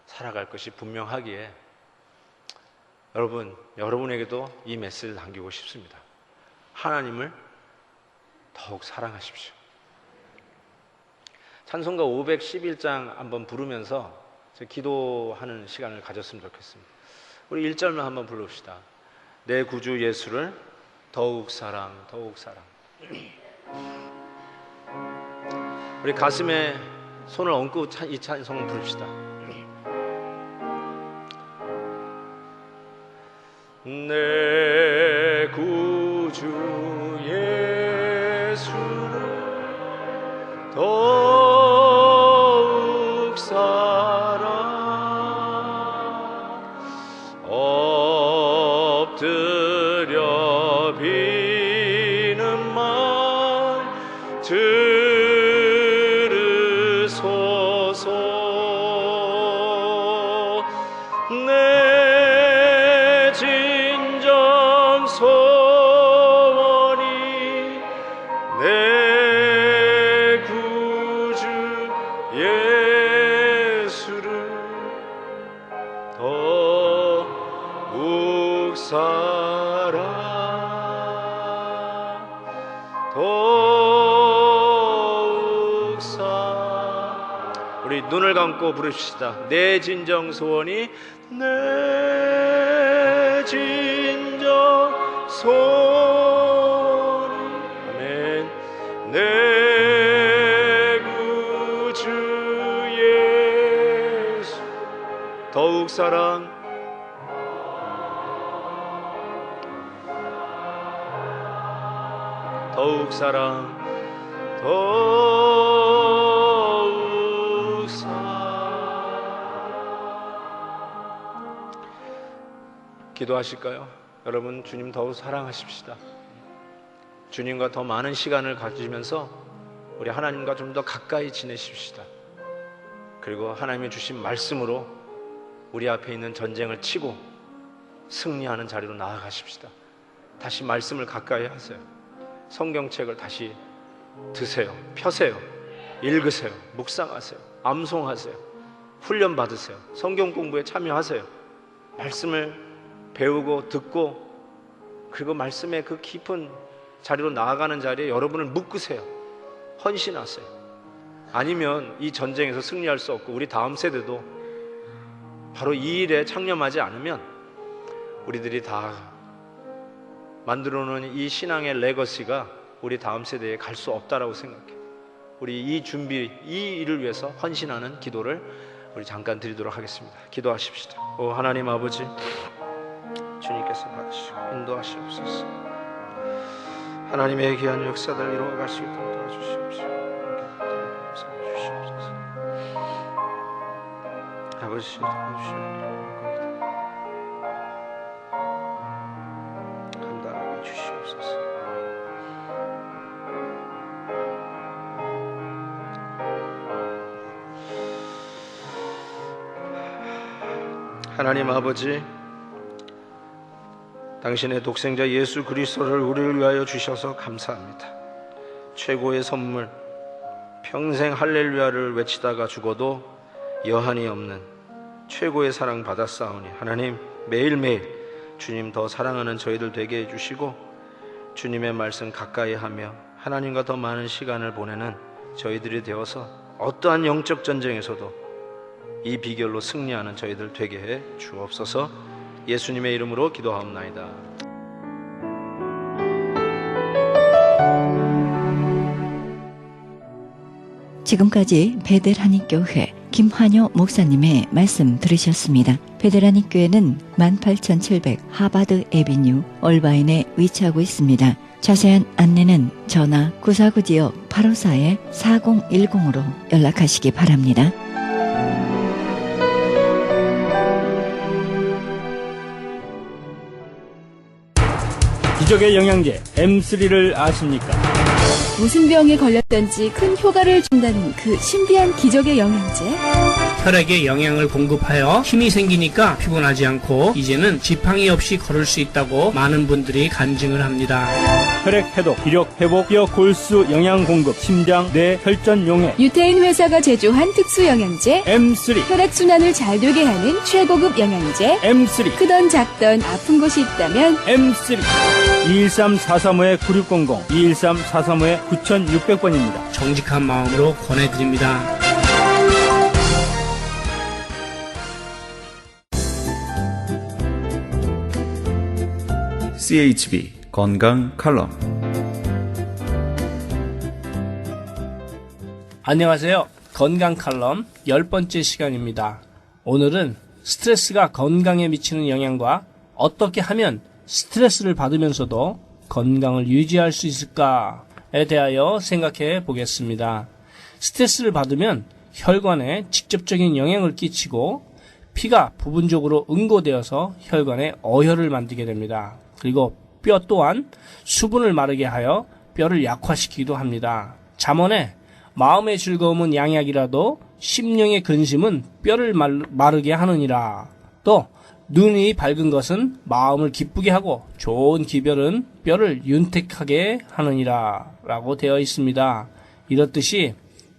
살아갈 것이 분명하기에 여러분에게도 이 메시지를 남기고 싶습니다. 하나님을 더욱 사랑하십시오. 찬송가 511장 한번 부르면서 기도하는 시간을 가졌으면 좋겠습니다. 우리 1절만 한번 불러봅시다. 내 구주 예수를 더욱 사랑, 더욱 사랑. 우리 가슴에 손을 얹고 이 찬송을 부릅시다. 내 구주 예수를 더욱 사랑, 엎드려 비는 말 들으소서. 내 진정 소원이 내 구주 예수를 더욱 사랑, 더욱 사랑. 우리 눈을 감고 부릅시다. 내 진정 소원이, 내 진정 소원이, 아멘. 내 구주 예수 더욱 사랑, 더욱 사랑, 더욱 사랑. 기도하실까요? 여러분, 주님 더욱 사랑하십시다. 주님과 더 많은 시간을 가지면서 우리 하나님과 좀 더 가까이 지내십시다. 그리고 하나님이 주신 말씀으로 우리 앞에 있는 전쟁을 치고 승리하는 자리로 나아가십시다. 다시 말씀을 가까이 하세요. 성경책을 다시 드세요. 펴세요. 읽으세요. 묵상하세요. 암송하세요. 훈련 받으세요. 성경 공부에 참여하세요. 말씀을 배우고 듣고, 그리고 말씀의 그 깊은 자리로 나아가는 자리에 여러분을 묶으세요. 헌신하세요. 아니면 이 전쟁에서 승리할 수 없고 우리 다음 세대도 바로 이 일에 창념하지 않으면 우리들이 다 만들어 놓은 이 신앙의 레거시가 우리 다음 세대에 갈 수 없다라고 생각해요. 우리 이 준비, 이 일을 위해서 헌신하는 기도를 우리 잠깐 드리도록 하겠습니다. 기도하십시다. 오 하나님 아버지, 주님께서 받으시고 인도하시옵소서. 하나님의 귀한 역사들 이루어갈 수 있도록 도와주시옵소서. 아버지 도와주시옵소서. 하나님 아버지, 당신의 독생자 예수 그리스도를 우리를 위하여 주셔서 감사합니다. 최고의 선물, 평생 할렐루야를 외치다가 죽어도 여한이 없는 최고의 사랑 받았사오니 하나님, 매일매일 주님 더 사랑하는 저희들 되게 해주시고 주님의 말씀 가까이 하며 하나님과 더 많은 시간을 보내는 저희들이 되어서 어떠한 영적 전쟁에서도 이 비결로 승리하는 저희들 되게 해 주옵소서. 예수님의 이름으로 기도하옵나이다. 지금까지 베델 한인교회 김환효 목사님의 말씀 들으셨습니다. 베델 한인교회는 18700 하바드 에비뉴 얼바인에 위치하고 있습니다. 자세한 안내는 전화 949지역 854-4010으로 연락하시기 바랍니다. 기적의 영양제 M3를 아십니까? 무슨 병에 걸렸던지 큰 효과를 준다는 그 신비한 기적의 영양제. 혈액에 영양을 공급하여 힘이 생기니까 피곤하지 않고 이제는 지팡이 없이 걸을 수 있다고 많은 분들이 간증을 합니다. 혈액 해독, 기력 회복, 뼈 골수 영양 공급, 심장, 뇌, 혈전 용해. 유태인 회사가 제조한 특수 영양제. M3, 혈액순환을 잘 되게 하는 최고급 영양제. M3, 크던 작던 아픈 곳이 있다면 M3. 213-435-9600, 213-435-9600번입니다. 정직한 마음으로 권해드립니다. CHB 건강 칼럼. 안녕하세요. 건강 칼럼 10번째 시간입니다. 오늘은 스트레스가 건강에 미치는 영향과 어떻게 하면 스트레스를 받으면서도 건강을 유지할 수 있을까에 대하여 생각해 보겠습니다. 스트레스를 받으면 혈관에 직접적인 영향을 끼치고 피가 부분적으로 응고되어서 혈관에 어혈을 만들게 됩니다. 그리고 뼈 또한 수분을 마르게 하여 뼈를 약화시키기도 합니다. 잠언에 마음의 즐거움은 양약이라도 심령의 근심은 뼈를 마르게 하느니라. 또 눈이 밝은 것은 마음을 기쁘게 하고 좋은 기별은 뼈를 윤택하게 하느니라 라고 되어 있습니다. 이렇듯이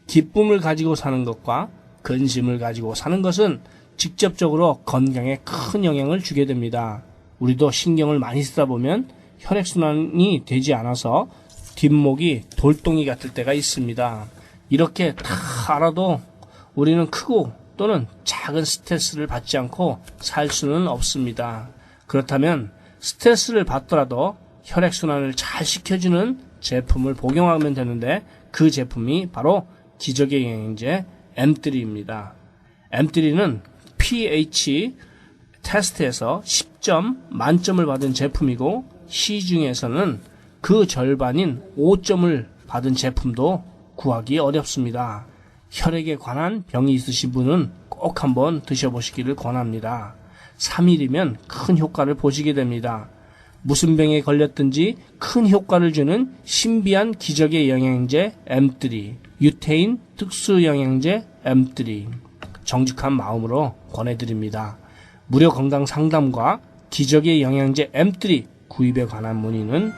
기쁨을 가지고 사는 것과 근심을 가지고 사는 것은 직접적으로 건강에 큰 영향을 주게 됩니다. 우리도 신경을 많이 쓰다 보면 혈액순환이 되지 않아서 뒷목이 돌덩이 같을 때가 있습니다. 이렇게 다 알아도 우리는 크고 또는 작은 스트레스를 받지 않고 살 수는 없습니다. 그렇다면 스트레스를 받더라도 혈액순환을 잘 시켜주는 제품을 복용하면 되는데 그 제품이 바로 기적의 영양제 M3입니다. M3는 pH 테스트에서 10점 만점을 받은 제품이고 시중에서는 그 절반인 5점을 받은 제품도 구하기 어렵습니다. 혈액에 관한 병이 있으신 분은 꼭 한번 드셔보시기를 권합니다. 3일이면 큰 효과를 보시게 됩니다. 무슨 병에 걸렸든지 큰 효과를 주는 신비한 기적의 영양제 M3, 유태인 특수 영양제 M3, 정직한 마음으로 권해드립니다. 무료 건강 상담과 기적의 영양제 M3 구입에 관한 문의는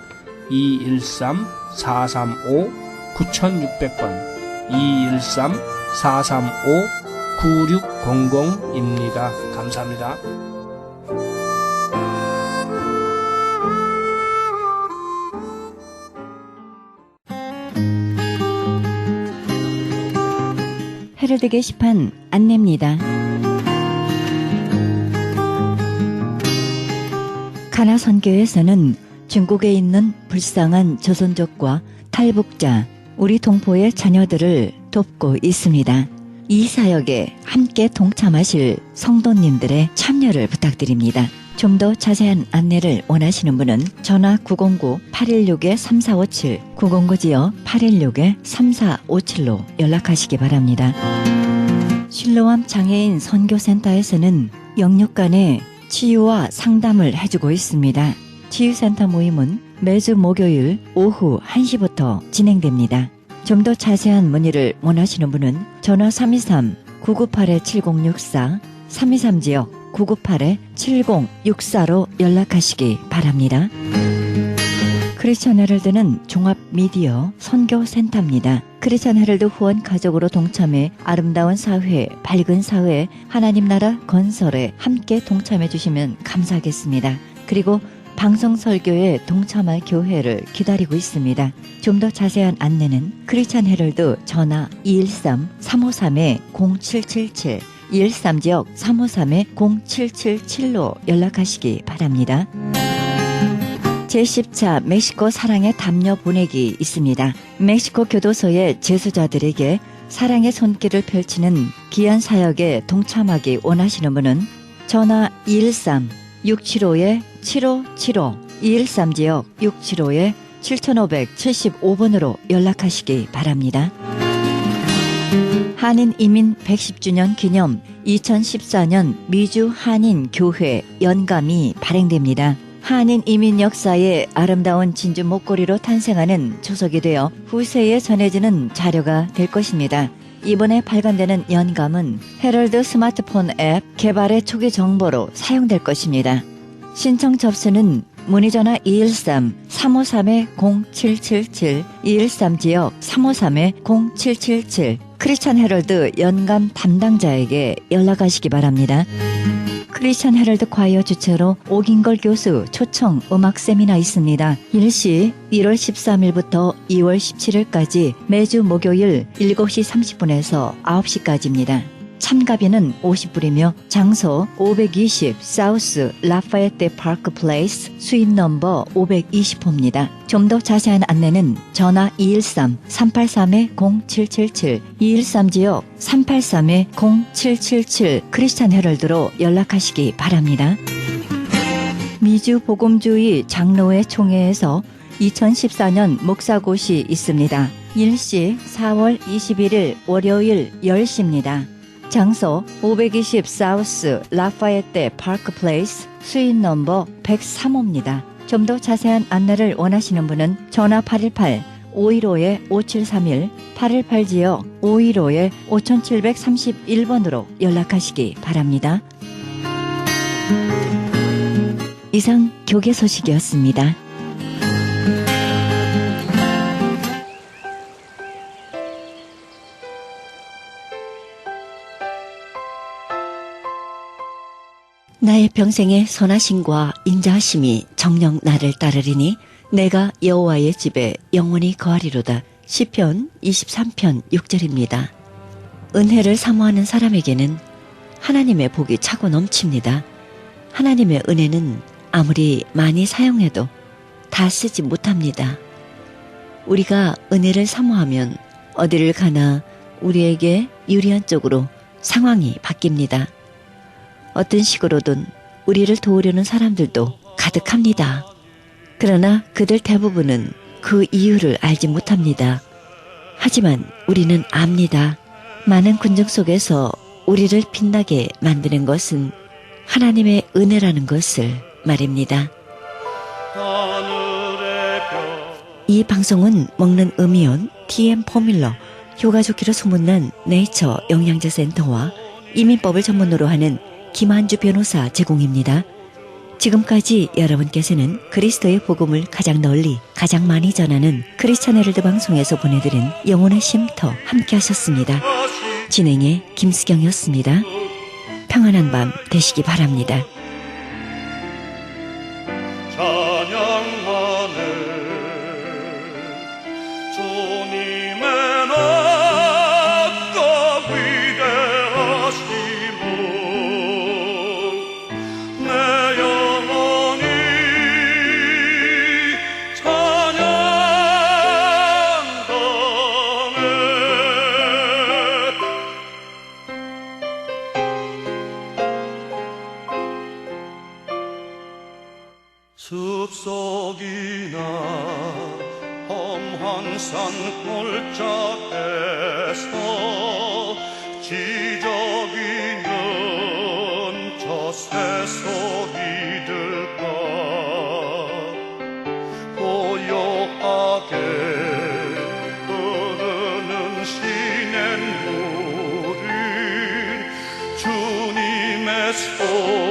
213-435-9600번 213-435-9600입니다. 감사합니다. 헤럴드 게시판 안내입니다. 가나 선교에서는 중국에 있는 불쌍한 조선족과 탈북자, 우리 동포의 자녀들을 돕고 있습니다. 이 사역에 함께 동참하실 성도님들의 참여를 부탁드립니다. 좀 더 자세한 안내를 원하시는 분은 전화 909-816-3457, 909지역 816-3457로 연락하시기 바랍니다. 실로암 장애인 선교센터에서는 영육 간의 치유와 상담을 해주고 있습니다. 치유센터 모임은 매주 목요일 오후 1시부터 진행됩니다. 좀 더 자세한 문의를 원하시는 분은 전화 323-998-7064, 323지역 998-7064로 연락하시기 바랍니다. 크리스천 헤럴드는 종합 미디어 선교센터입니다. 크리스천 헤럴드 후원 가족으로 동참해 아름다운 사회, 밝은 사회, 하나님 나라 건설에 함께 동참해 주시면 감사하겠습니다. 그리고 방송 설교에 동참할 교회를 기다리고 있습니다. 좀 더 자세한 안내는 크리스천 헤럴드 전화 213-353-0777 213지역 353-0777로 연락하시기 바랍니다. 제10차 멕시코 사랑의 담요 보내기 있습니다. 멕시코 교도소의 재수자들에게 사랑의 손길을 펼치는 귀한 사역에 동참하기 원하시는 분은 전화 213-675-7575 213지역 675-7575번으로 연락하시기 바랍니다. 한인 이민 110주년 기념 2014년 미주 한인 교회 연감이 발행됩니다. 한인 이민 역사의 아름다운 진주 목걸이로 탄생하는 초석이 되어 후세에 전해지는 자료가 될 것입니다. 이번에 발간되는 연감은 헤럴드 스마트폰 앱 개발의 초기 정보로 사용될 것입니다. 신청 접수는 문의전화 213-353-0777 213지역 353-0777 크리스천 헤럴드 연감 담당자에게 연락하시기 바랍니다. 크리스천 헤럴드 과이어 주최로 오긴걸 교수 초청 음악 세미나 있습니다. 일시 1월 13일부터 2월 17일까지 매주 목요일 7시 30분에서 9시까지입니다. 참가비는 50불이며 장소 520 사우스 라파에테 파크 플레이스 수입 넘버 520호입니다. 좀 더 자세한 안내는 전화 213-383-0777 213지역 383-0777 크리스찬 헤럴드로 연락하시기 바랍니다. 미주 복음주의 장로회 총회에서 2014년 목사고시 있습니다. 일시 4월 21일 월요일 10시입니다. 장소 520 사우스 라파에테 파크 플레이스 수인 넘버 103호입니다. 좀 더 자세한 안내를 원하시는 분은 전화 818-515-5731 818지역 515-5731번으로 연락하시기 바랍니다. 이상 교계 소식이었습니다. 나의 평생의 선하심과 인자하심이 정녕 나를 따르리니 내가 여호와의 집에 영원히 거하리로다. 시편 23편 6절입니다. 은혜를 사모하는 사람에게는 하나님의 복이 차고 넘칩니다. 하나님의 은혜는 아무리 많이 사용해도 다 쓰지 못합니다. 우리가 은혜를 사모하면 어디를 가나 우리에게 유리한 쪽으로 상황이 바뀝니다. 어떤 식으로든 우리를 도우려는 사람들도 가득합니다. 그러나 그들 대부분은 그 이유를 알지 못합니다. 하지만 우리는 압니다. 많은 군중 속에서 우리를 빛나게 만드는 것은 하나님의 은혜라는 것을 말입니다. 이 방송은 먹는 음이온 TM 포뮬러, 효과 좋기로 소문난 네이처 영양제 센터와 이민법을 전문으로 하는 김한주 변호사 제공입니다. 지금까지 여러분께서는 그리스도의 복음을 가장 널리 가장 많이 전하는 크리스찬 헤럴드 방송에서 보내드린 영혼의 쉼터 함께 하셨습니다. 진행의 김수경이었습니다. 평안한 밤 되시기 바랍니다. 숲속이나 험한 산 골짜기에서 지저귀는 저 새소리들과 고요하게 흐르는 시냇물이 주님의 손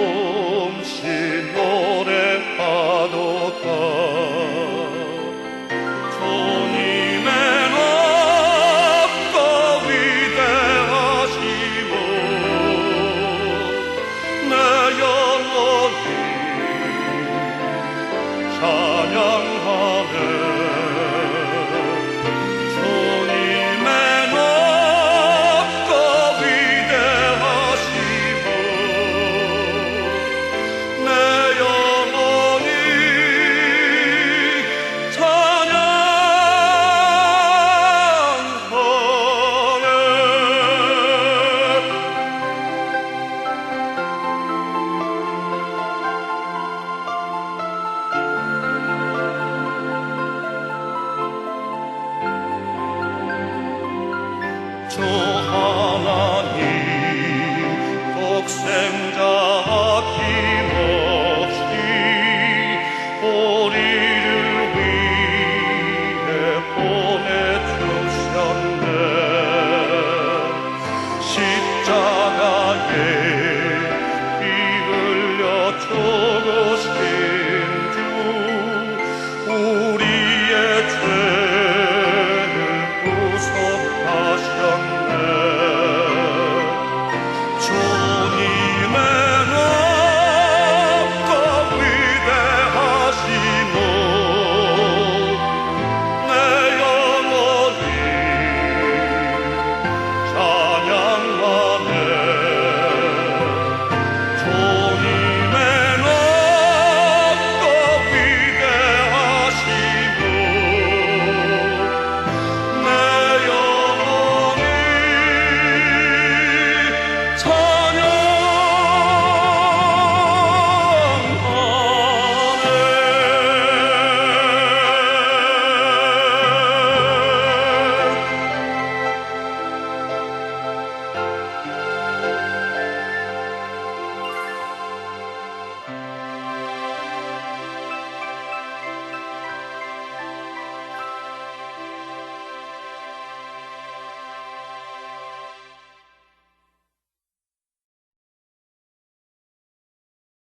독생자